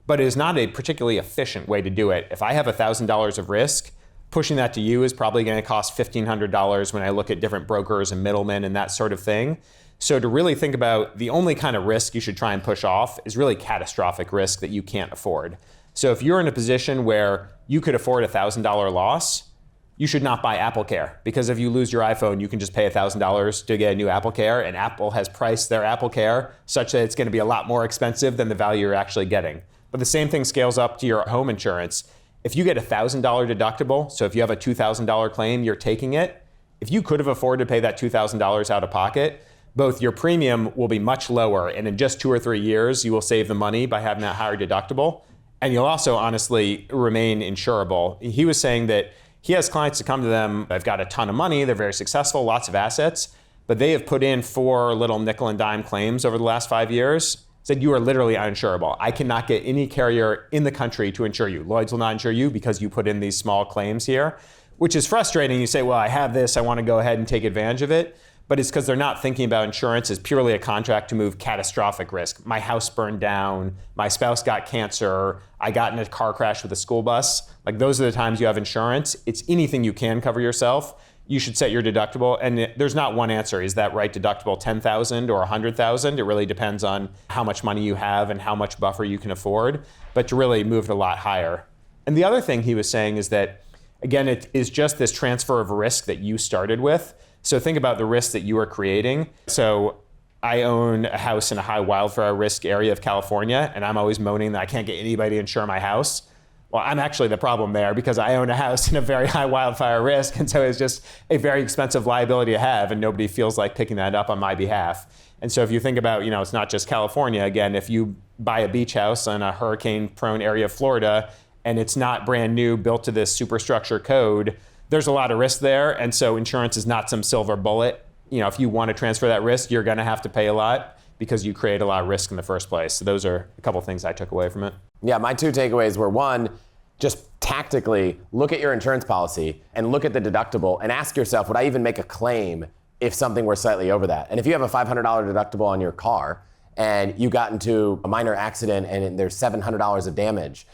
but it is not a particularly efficient way to do it. If I have $1,000 of risk, pushing that to you is probably going to cost $1,500 when I look at different brokers and middlemen and that sort of thing. So to really think about the only kind of risk you should try and push off is really catastrophic risk that you can't afford. So if you're in a position where you could afford a $1,000 loss, you should not buy AppleCare, because if you lose your iPhone, you can just pay $1,000 to get a new AppleCare, and Apple has priced their AppleCare such that it's going to be a lot more expensive than the value you're actually getting. But the same thing scales up to your home insurance. If you get a $1,000 deductible, so if you have a $2,000 claim, you're taking it. If you could have afforded to pay that $2,000 out of pocket, both your premium will be much lower, and in just 2 or 3 years, you will save the money by having that higher deductible. And you'll also honestly remain insurable. He was saying that he has clients that come to them, they've got a ton of money, they're very successful, lots of assets, but they have put in 4 little nickel and dime claims over the last 5 years. Said you are literally uninsurable. I cannot get any carrier in the country to insure you. Lloyd's will not insure you because you put in these small claims here, which is frustrating. You say, well, I have this, I want to go ahead and take advantage of it. But it's because they're not thinking about insurance as purely a contract to move catastrophic risk. My house burned down, my spouse got cancer, I got in a car crash with a school bus. Like, those are the times you have insurance. It's anything you can cover yourself. You should set your deductible, and there's not one answer. Is that right deductible $10,000 or $100,000? It really depends on how much money you have and how much buffer you can afford, but to really move it a lot higher. And the other thing he was saying is that, again, it is just this transfer of risk that you started with. So think about the risk that you are creating. So I own a house in a high wildfire risk area of California, and I'm always moaning that I can't get anybody to insure my house. Well, I'm actually the problem there because I own a house in a very high wildfire risk, and so it's just a very expensive liability to have, and nobody feels like picking that up on my behalf. And so if you think about, it's not just California. Again, if you buy a beach house in a hurricane-prone area of Florida, and it's not brand new, built to this superstructure code, there's a lot of risk there, and so insurance is not some silver bullet. If you want to transfer that risk, you're going to have to pay a lot because you create a lot of risk in the first place. So those are a couple things I took away from it. Yeah, my 2 takeaways were, 1, just tactically look at your insurance policy and look at the deductible and ask yourself, would I even make a claim if something were slightly over that? And if you have a $500 deductible on your car and you got into a minor accident and there's $700 of damage,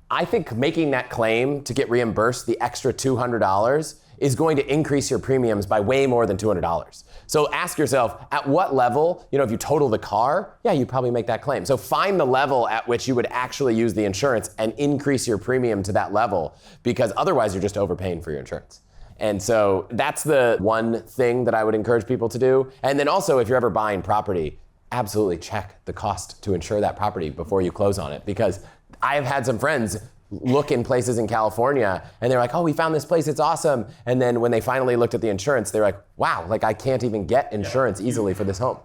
I think making that claim to get reimbursed the extra $200 is going to increase your premiums by way more than $200. So ask yourself, at what level, if you total the car, yeah, you'd probably make that claim. So find the level at which you would actually use the insurance and increase your premium to that level, because otherwise you're just overpaying for your insurance. And so that's the one thing that I would encourage people to do. And then also, if you're ever buying property, absolutely check the cost to insure that property before you close on it, because I have had some friends look in places in California and they're like, oh, we found this place, it's awesome. And then when they finally looked at the insurance, they're like, wow, like I can't even get insurance easily for this home.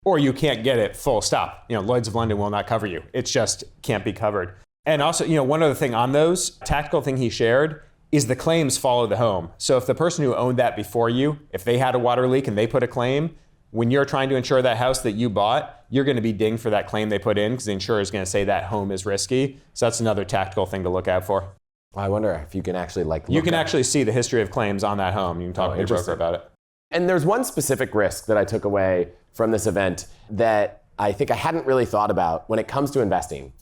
Or you can't get it full stop. Lloyd's of London will not cover you. It's just can't be covered. And also, one other thing on those, tactical thing he shared is the claims follow the home. So if the person who owned that before you, if they had a water leak and they put a claim, when you're trying to insure that house that you bought, you're going to be dinged for that claim they put in because the insurer is going to say that home is risky. So that's another tactical thing to look out for. I wonder if you can actually You can actually see the history of claims on that home. You can talk to your broker about it. And there's one specific risk that I took away from this event that I think I hadn't really thought about when it comes to investing.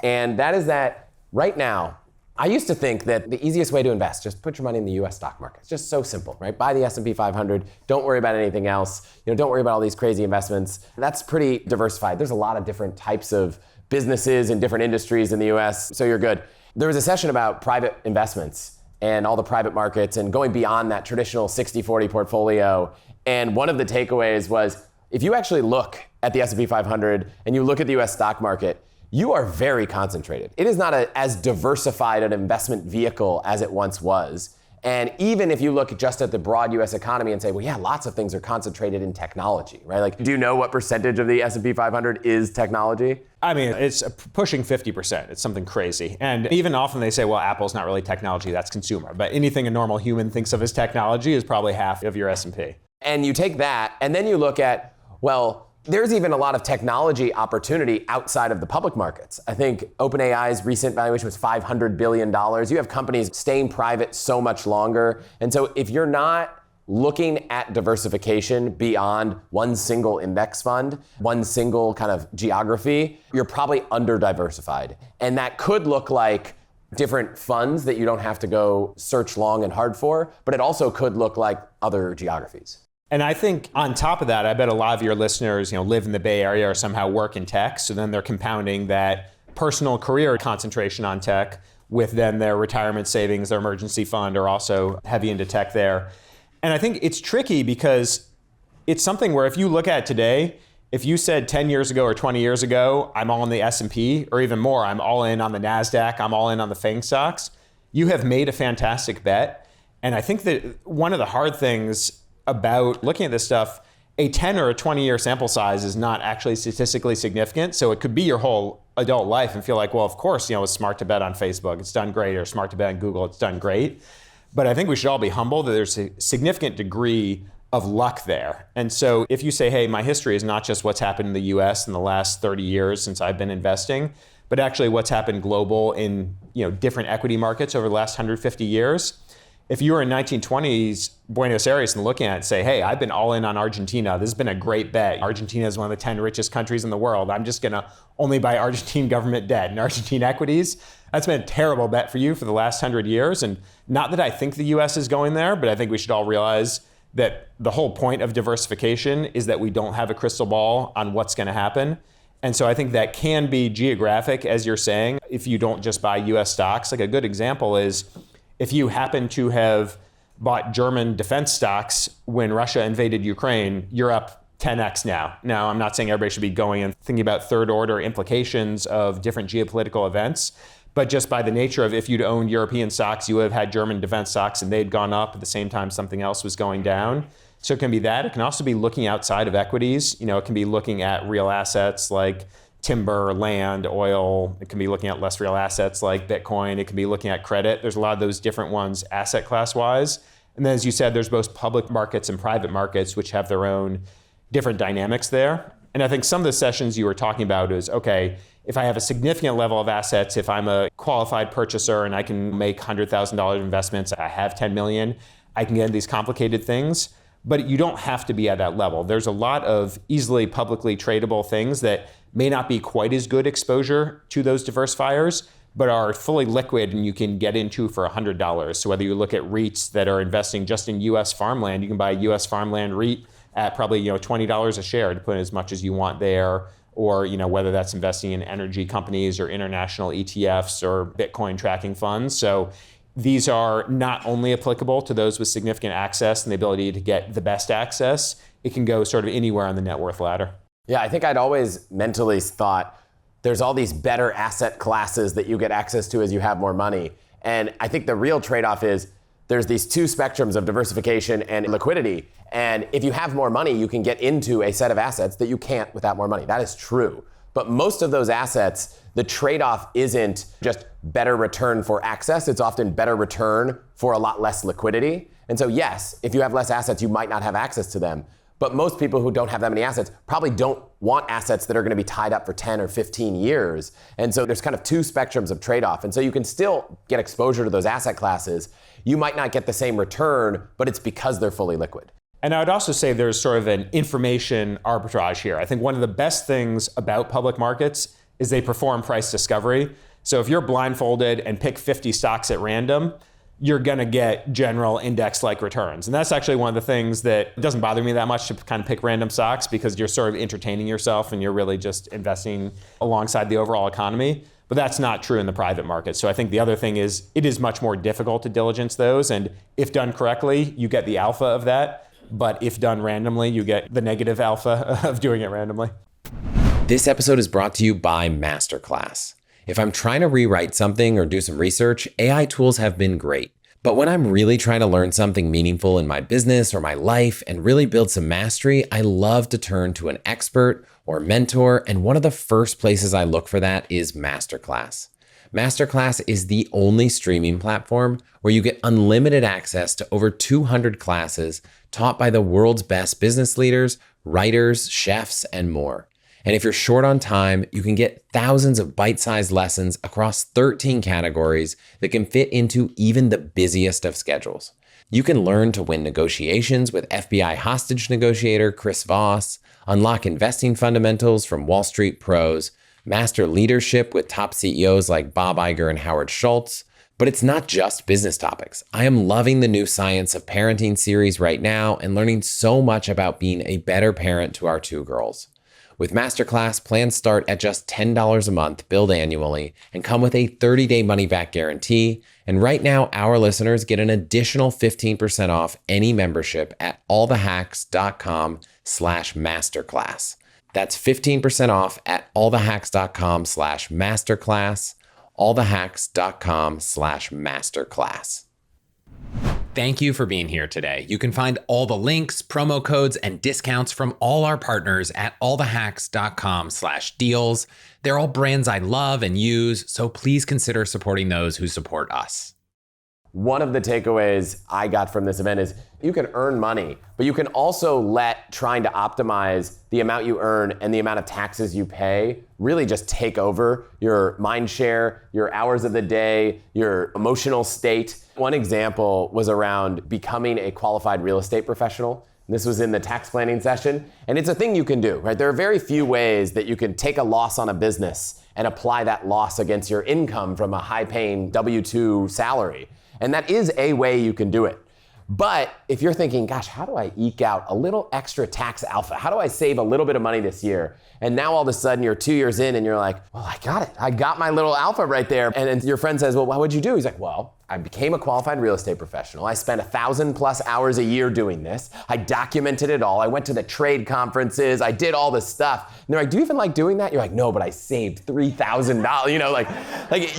And that is that right now, I used to think that the easiest way to invest, just put your money in the US stock market. It's just so simple, right? Buy the S&P 500, don't worry about anything else. Don't worry about all these crazy investments. That's pretty diversified. There's a lot of different types of businesses and different industries in the US, so you're good. There was a session about private investments and all the private markets and going beyond that traditional 60-40 portfolio. And one of the takeaways was, if you actually look at the S&P 500 and you look at the US stock market, you are very concentrated. It is not as diversified an investment vehicle as it once was. And even if you look just at the broad US economy and say, well, yeah, lots of things are concentrated in technology, right? Like, do you know what percentage of the S&P 500 is technology? I mean, it's pushing 50%. It's something crazy. And even often they say, well, Apple's not really technology, that's consumer. But anything a normal human thinks of as technology is probably half of your S&P. And you take that, and then you look at, well, there's even a lot of technology opportunity outside of the public markets. I think OpenAI's recent valuation was $500 billion. You have companies staying private so much longer. And so if you're not looking at diversification beyond one single index fund, one single kind of geography, you're probably under-diversified. And that could look like different funds that you don't have to go search long and hard for, but it also could look like other geographies. And I think on top of that, I bet a lot of your listeners, live in the Bay Area or somehow work in tech. So then they're compounding that personal career concentration on tech with then their retirement savings, their emergency fund are also heavy into tech there. And I think it's tricky because it's something where if you look at it today, if you said 10 years ago or 20 years ago, I'm all in the S&P, or even more, I'm all in on the NASDAQ, I'm all in on the FANG stocks, you have made a fantastic bet. And I think that one of the hard things about looking at this stuff, a 10 or a 20-year sample size is not actually statistically significant. So it could be your whole adult life and feel like, well, of course, it's smart to bet on Facebook, it's done great, or smart to bet on Google, it's done great. But I think we should all be humble that there's a significant degree of luck there. And so if you say, hey, my history is not just what's happened in the US in the last 30 years since I've been investing, but actually what's happened global in different equity markets over the last 150 years. If you were in 1920s Buenos Aires and looking at it and say, hey, I've been all in on Argentina. This has been a great bet. Argentina is one of the 10 richest countries in the world. I'm just going to only buy Argentine government debt and Argentine equities. That's been a terrible bet for you for the last 100 years. And not that I think the US is going there, but I think we should all realize that the whole point of diversification is that we don't have a crystal ball on what's going to happen. And so I think that can be geographic, as you're saying, if you don't just buy US stocks. Like a good example is, if you happen to have bought German defense stocks when Russia invaded Ukraine, you're up 10x now. Now, I'm not saying everybody should be going and thinking about third order implications of different geopolitical events, but just by the nature of if you'd owned European stocks, you would have had German defense stocks and they'd gone up at the same time something else was going down. So it can be that. It can also be looking outside of equities. It can be looking at real assets like timber, land, oil. It can be looking at less real assets like Bitcoin. It can be looking at credit. There's a lot of those different ones asset class wise. And then as you said, there's both public markets and private markets, which have their own different dynamics there. And I think some of the sessions you were talking about is, okay, if I have a significant level of assets, if I'm a qualified purchaser and I can make $100,000 investments, I have 10 million, I can get these complicated things. But you don't have to be at that level. There's a lot of easily publicly tradable things that may not be quite as good exposure to those diversifiers, but are fully liquid and you can get into for $100. So whether you look at REITs that are investing just in US farmland, you can buy a US farmland REIT at probably $20 a share to put as much as you want there, or whether that's investing in energy companies or international ETFs or Bitcoin tracking funds. So these are not only applicable to those with significant access and the ability to get the best access, it can go sort of anywhere on the net worth ladder. Yeah, I think I'd always mentally thought there's all these better asset classes that you get access to as you have more money. And I think the real trade-off is there's these two spectrums of diversification and liquidity. And if you have more money, you can get into a set of assets that you can't without more money. That is true. But most of those assets, the trade-off isn't just better return for access. It's often better return for a lot less liquidity. And so yes, if you have less assets, you might not have access to them. But most people who don't have that many assets probably don't want assets that are going to be tied up for 10 or 15 years. And so there's kind of two spectrums of trade-off. And so you can still get exposure to those asset classes. You might not get the same return, but it's because they're fully liquid. And I would also say there's sort of an information arbitrage here. I think one of the best things about public markets is they perform price discovery. So if you're blindfolded and pick 50 stocks at random, you're going to get general index-like returns. And that's actually one of the things that it doesn't bother me that much to kind of pick random stocks, because you're sort of entertaining yourself and you're really just investing alongside the overall economy. But that's not true in the private market. So I think the other thing is it is much more difficult to diligence those. And if done correctly, you get the alpha of that. But if done randomly, you get the negative alpha of doing it randomly. This episode is brought to you by Masterclass. If I'm trying to rewrite something or do some research, AI tools have been great. But when I'm really trying to learn something meaningful in my business or my life and really build some mastery, I love to turn to an expert or mentor. And one of the first places I look for that is Masterclass. Masterclass is the only streaming platform where you get unlimited access to over 200 classes taught by the world's best business leaders, writers, chefs, and more. And if you're short on time, you can get thousands of bite-sized lessons across 13 categories that can fit into even the busiest of schedules. You can learn to win negotiations with FBI hostage negotiator Chris Voss, unlock investing fundamentals from Wall Street pros, master leadership with top CEOs like Bob Iger and Howard Schultz. But it's not just business topics. I am loving the new Science of Parenting series right now and learning so much about being a better parent to our 2 girls. With Masterclass, plans start at just $10 a month, billed annually, and come with a 30-day money-back guarantee. And right now, our listeners get an additional 15% off any membership at allthehacks.com/masterclass. That's 15% off at allthehacks.com/masterclass, allthehacks.com/masterclass. Thank you for being here today. You can find all the links, promo codes, and discounts from all our partners at allthehacks.com/deals. They're all brands I love and use, so please consider supporting those who support us. One of the takeaways I got from this event is you can earn money, but you can also let trying to optimize the amount you earn and the amount of taxes you pay really just take over your mind share, your hours of the day, your emotional state. One example was around becoming a qualified real estate professional. This was in the tax planning session, and it's a thing you can do, right? There are very few ways that you can take a loss on a business and apply that loss against your income from a high-paying W-2 salary. And that is a way you can do it. But if you're thinking, gosh, how do I eke out a little extra tax alpha? How do I save a little bit of money this year? And now all of a sudden you're 2 years in and you're like, well, I got it. I got my little alpha right there. And then your friend says, well, what would you do? He's like, well, I became a qualified real estate professional. I spent 1,000+ hours a year doing this. I documented it all. I went to the trade conferences. I did all this stuff. And they're like, do you even like doing that? You're like, no, but I saved $3,000. You know, like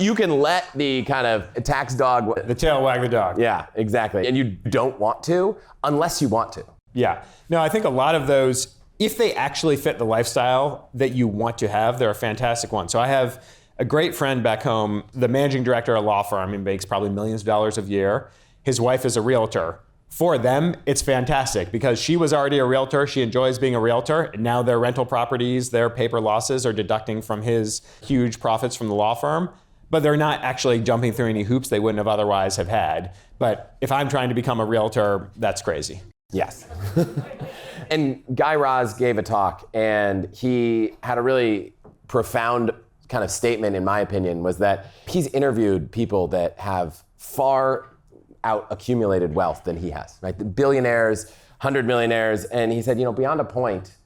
you can let the kind of tax dog. The tail wag the dog. Yeah, exactly. And you don't want to unless you want to. Yeah. No, I think a lot of those, if they actually fit the lifestyle that you want to have, they're a fantastic one. So I have a great friend back home, the managing director of a law firm. He makes probably millions of dollars a year. His wife is a realtor. For them, it's fantastic because she was already a realtor. She enjoys being a realtor. Now their rental properties, their paper losses are deducting from his huge profits from the law firm, but they're not actually jumping through any hoops they wouldn't have otherwise have had. But if I'm trying to become a realtor, that's crazy. Yes. And Guy Raz gave a talk, and he had a really profound kind of statement, in my opinion, was that he's interviewed people that have far out accumulated wealth than he has, right? The billionaires, 100 millionaires. And he said, beyond a point,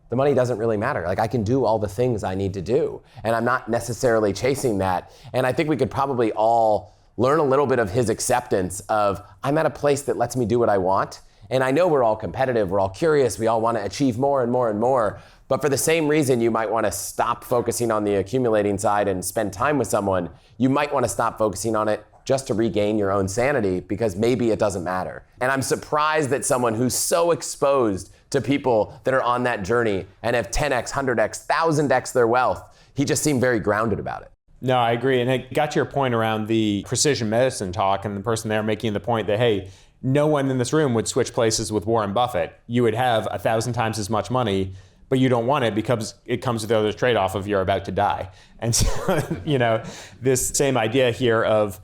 the money doesn't really matter. Like I can do all the things I need to do, and I'm not necessarily chasing that. And I think we could probably all learn a little bit of his acceptance of, I'm at a place that lets me do what I want. And I know we're all competitive, we're all curious, we all want to achieve more and more and more. But for the same reason you might want to stop focusing on the accumulating side and spend time with someone, you might want to stop focusing on it just to regain your own sanity because maybe it doesn't matter. And I'm surprised that someone who's so exposed to people that are on that journey and have 10x, 100x, 1000x their wealth, he just seemed very grounded about it. No, I agree. And it got to your point around the precision medicine talk and the person there making the point that, hey, no one in this room would switch places with Warren Buffett. You would have 1,000 times as much money, but you don't want it because it comes with the other trade-off of you're about to die. And so, this same idea here of,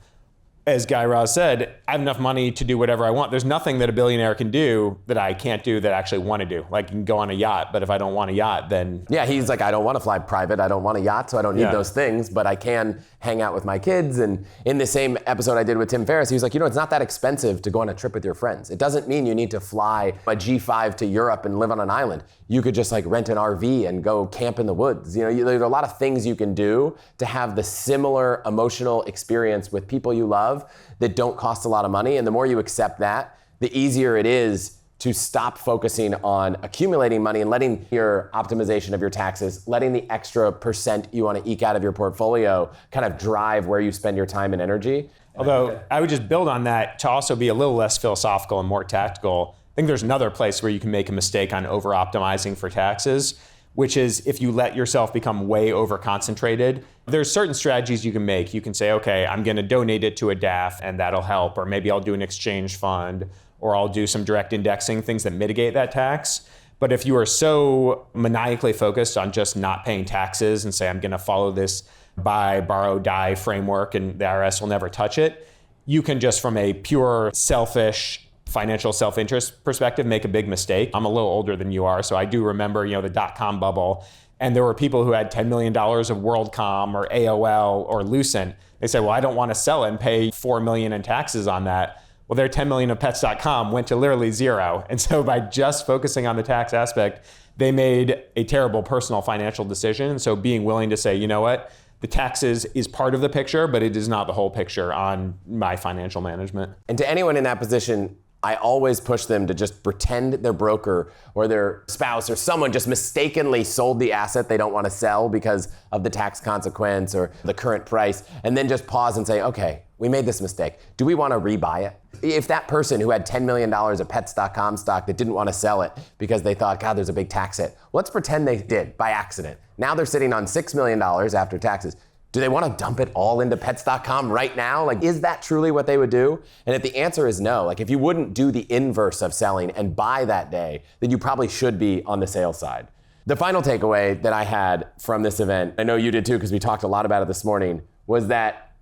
as Guy Raz said, I have enough money to do whatever I want. There's nothing that a billionaire can do that I can't do that I actually want to do. Like you can go on a yacht, but if I don't want a yacht, then... Yeah, he's like, I don't want to fly private. I don't want a yacht, so I don't need those things, but I can hang out with my kids. And in the same episode I did with Tim Ferriss, he was like, it's not that expensive to go on a trip with your friends. It doesn't mean you need to fly a G5 to Europe and live on an island. You could just rent an RV and go camp in the woods. There's a lot of things you can do to have the similar emotional experience with people you love that don't cost a lot of money. And the more you accept that, the easier it is to stop focusing on accumulating money and letting your optimization of your taxes, letting the extra percent you want to eke out of your portfolio kind of drive where you spend your time and energy. Although I would just build on that to also be a little less philosophical and more tactical. I think there's another place where you can make a mistake on over-optimizing for taxes, which is if you let yourself become way over concentrated, there's certain strategies you can make. You can say, okay, I'm going to donate it to a DAF and that'll help, or maybe I'll do an exchange fund, or I'll do some direct indexing, things that mitigate that tax. But if you are so maniacally focused on just not paying taxes and say, I'm going to follow this buy, borrow, die framework and the IRS will never touch it, you can just from a pure selfish financial self-interest perspective make a big mistake. I'm a little older than you are, so I do remember, the dot-com bubble, and there were people who had $10 million of WorldCom or AOL or Lucent. They said, well, I don't want to sell it and pay $4 million in taxes on that. Well, their 10 million of pets.com went to literally zero. And so by just focusing on the tax aspect, they made a terrible personal financial decision. And so being willing to say, you know what, the taxes is part of the picture, but it is not the whole picture on my financial management. And to anyone in that position, I always push them to just pretend their broker or their spouse or someone just mistakenly sold the asset they don't want to sell because of the tax consequence or the current price, and then just pause and say, okay, we made this mistake. Do we want to rebuy it? If that person who had $10 million of pets.com stock that didn't want to sell it because they thought, God, there's a big tax hit. Let's pretend they did by accident. Now they're sitting on $6 million after taxes. Do they want to dump it all into pets.com right now? Is that truly what they would do? And if the answer is no, if you wouldn't do the inverse of selling and buy that day, then you probably should be on the sales side. The final takeaway that I had from this event, I know you did too because we talked a lot about it this morning, was that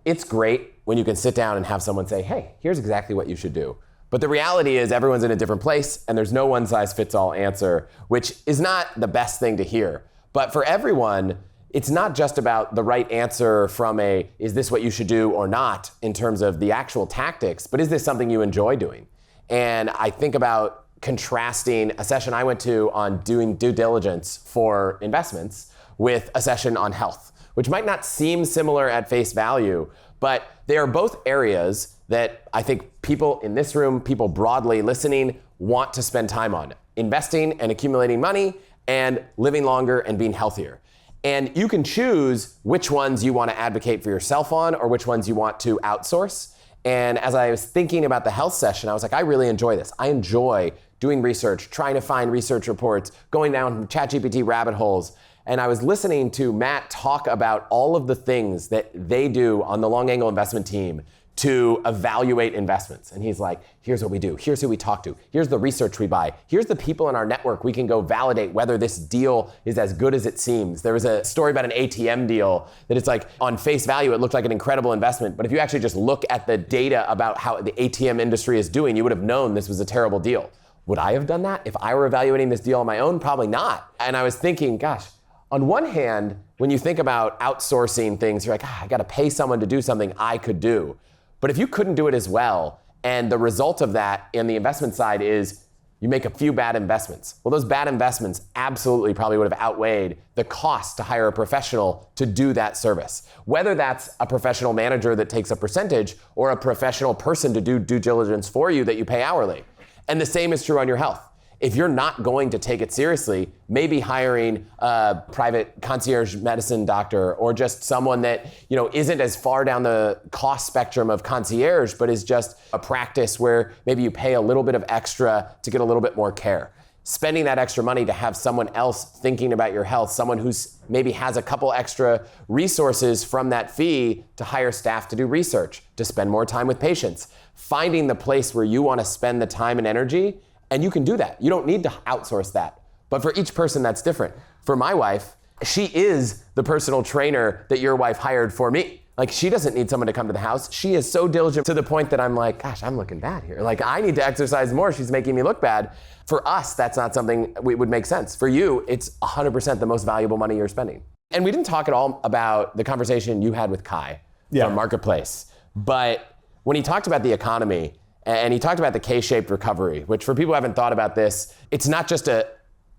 it's great when you can sit down and have someone say, hey, here's exactly what you should do. But the reality is everyone's in a different place and there's no one size fits all answer, which is not the best thing to hear. But for everyone, it's not just about the right answer from is this what you should do or not in terms of the actual tactics, but is this something you enjoy doing? And I think about contrasting a session I went to on doing due diligence for investments with a session on health, which might not seem similar at face value, but they are both areas that I think people in this room, people broadly listening, want to spend time on. Investing and accumulating money and living longer and being healthier. And you can choose which ones you want to advocate for yourself on or which ones you want to outsource. And as I was thinking about the health session, I was like, I really enjoy this. I enjoy doing research, trying to find research reports, going down ChatGPT rabbit holes. And I was listening to Matt talk about all of the things that they do on the long angle investment team to evaluate investments. And he's like, here's what we do. Here's who we talk to. Here's the research we buy. Here's the people in our network we can go validate whether this deal is as good as it seems. There was a story about an ATM deal that it's on face value, it looked like an incredible investment. But if you actually just look at the data about how the ATM industry is doing, you would have known this was a terrible deal. Would I have done that if I were evaluating this deal on my own? Probably not. And I was thinking, gosh, on one hand, when you think about outsourcing things, you're like, I got to pay someone to do something I could do. But if you couldn't do it as well, and the result of that in the investment side is you make a few bad investments. Well, those bad investments absolutely probably would have outweighed the cost to hire a professional to do that service. Whether that's a professional manager that takes a percentage or a professional person to do due diligence for you that you pay hourly. And the same is true on your health. If you're not going to take it seriously, maybe hiring a private concierge medicine doctor or just someone that isn't as far down the cost spectrum of concierge, but is just a practice where maybe you pay a little bit of extra to get a little bit more care. Spending that extra money to have someone else thinking about your health, someone who's maybe has a couple extra resources from that fee to hire staff to do research, to spend more time with patients, finding the place where you want to spend the time and energy. And you can do that. You don't need to outsource that. But for each person, that's different. For my wife, she is the personal trainer that your wife hired for me. She doesn't need someone to come to the house. She is so diligent to the point that I'm like, gosh, I'm looking bad here. I need to exercise more. She's making me look bad. For us, that's not something that would make sense. For you, it's 100% the most valuable money you're spending. And we didn't talk at all about the conversation you had with Kai from Marketplace. But when he talked about the economy, and he talked about the K-shaped recovery, which for people who haven't thought about this, it's not just a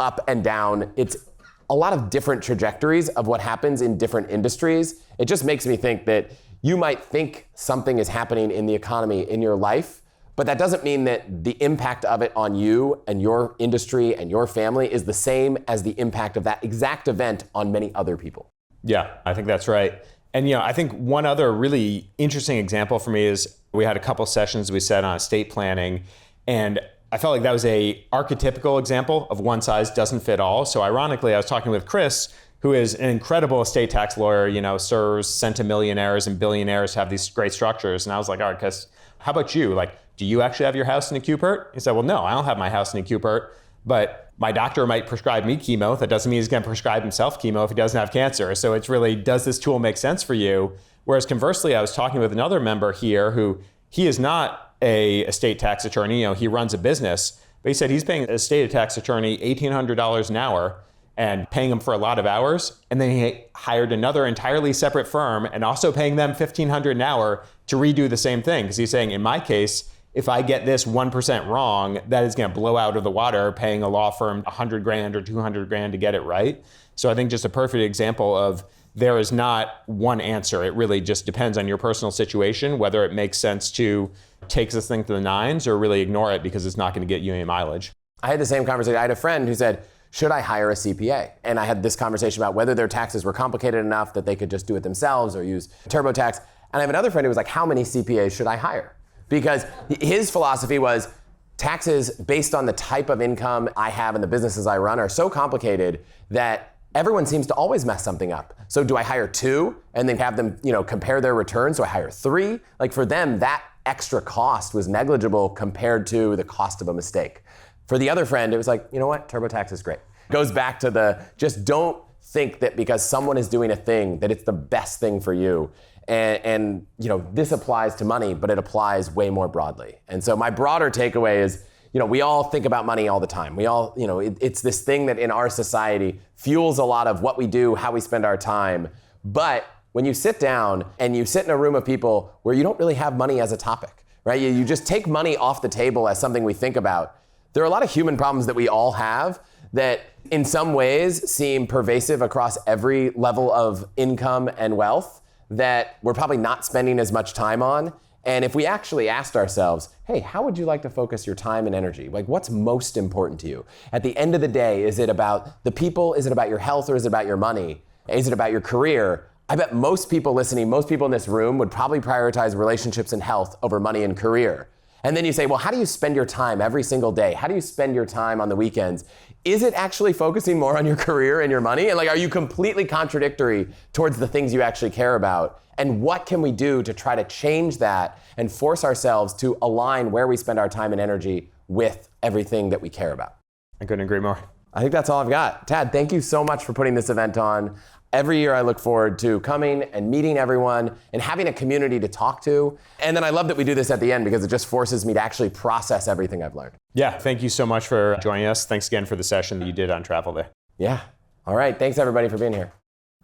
up and down, it's a lot of different trajectories of what happens in different industries. It just makes me think that you might think something is happening in the economy in your life, but that doesn't mean that the impact of it on you and your industry and your family is the same as the impact of that exact event on many other people. Yeah, I think that's right. And I think one other really interesting example for me is we had a couple sessions we said on estate planning, and I felt like that was a archetypical example of one size doesn't fit all. So ironically, I was talking with Chris, who is an incredible estate tax lawyer, serves centimillionaires and billionaires to have these great structures. And I was like, all right, Chris, how about you? Like, do you actually have your house in a Q-PERT? He said, well, no, I don't have my house in a Q-PERT, but my doctor might prescribe me chemo. That doesn't mean he's going to prescribe himself chemo if he doesn't have cancer. So it's really, does this tool make sense for you? Whereas conversely, I was talking with another member here who, he is not a estate tax attorney. He runs a business, but he said he's paying a estate tax attorney $1,800 an hour and paying him for a lot of hours. And then he hired another entirely separate firm and also paying them $1,500 an hour to redo the same thing. Because he's saying, in my case, if I get this 1% wrong, that is going to blow out of the water paying a law firm $100,000 or $200,000 to get it right. So I think just a perfect example of there is not one answer. It really just depends on your personal situation, whether it makes sense to take this thing to the nines or really ignore it because it's not going to get you any mileage. I had the same conversation. I had a friend who said, should I hire a CPA? And I had this conversation about whether their taxes were complicated enough that they could just do it themselves or use TurboTax. And I have another friend who was like, how many CPAs should I hire? Because his philosophy was taxes based on the type of income I have and the businesses I run are so complicated that everyone seems to always mess something up. So do I hire two and then have them, compare their returns? Do I hire three? Like for them, that extra cost was negligible compared to the cost of a mistake. For the other friend, it was like, you know what? TurboTax is great. Goes back to just don't think that because someone is doing a thing that it's the best thing for you. And this applies to money, but it applies way more broadly. And so my broader takeaway is, we all think about money all the time. We all, it's this thing that in our society fuels a lot of what we do, how we spend our time. But when you sit down and you sit in a room of people where you don't really have money as a topic, right? You just take money off the table as something we think about. There are a lot of human problems that we all have that in some ways seem pervasive across every level of income and wealth that we're probably not spending as much time on. And if we actually asked ourselves, hey, how would you like to focus your time and energy? Like what's most important to you? At the end of the day, is it about the people? Is it about your health or is it about your money? Is it about your career? I bet most people listening, most people in this room would probably prioritize relationships and health over money and career. And then you say, well, how do you spend your time every single day? How do you spend your time on the weekends? Is it actually focusing more on your career and your money? And are you completely contradictory towards the things you actually care about? And what can we do to try to change that and force ourselves to align where we spend our time and energy with everything that we care about? I couldn't agree more. I think that's all I've got. Tad, thank you so much for putting this event on. Every year I look forward to coming and meeting everyone and having a community to talk to. And then I love that we do this at the end because it just forces me to actually process everything I've learned. Yeah, thank you so much for joining us. Thanks again for the session that you did on Travel Day. Yeah. All right. Thanks everybody for being here.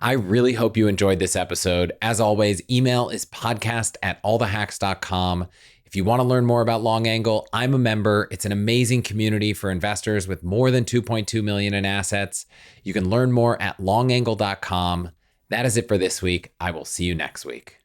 I really hope you enjoyed this episode. As always, email is podcast@allthehacks.com. If you want to learn more about Long Angle, I'm a member. It's an amazing community for investors with more than 2.2 million in assets. You can learn more at longangle.com. That is it for this week. I will see you next week.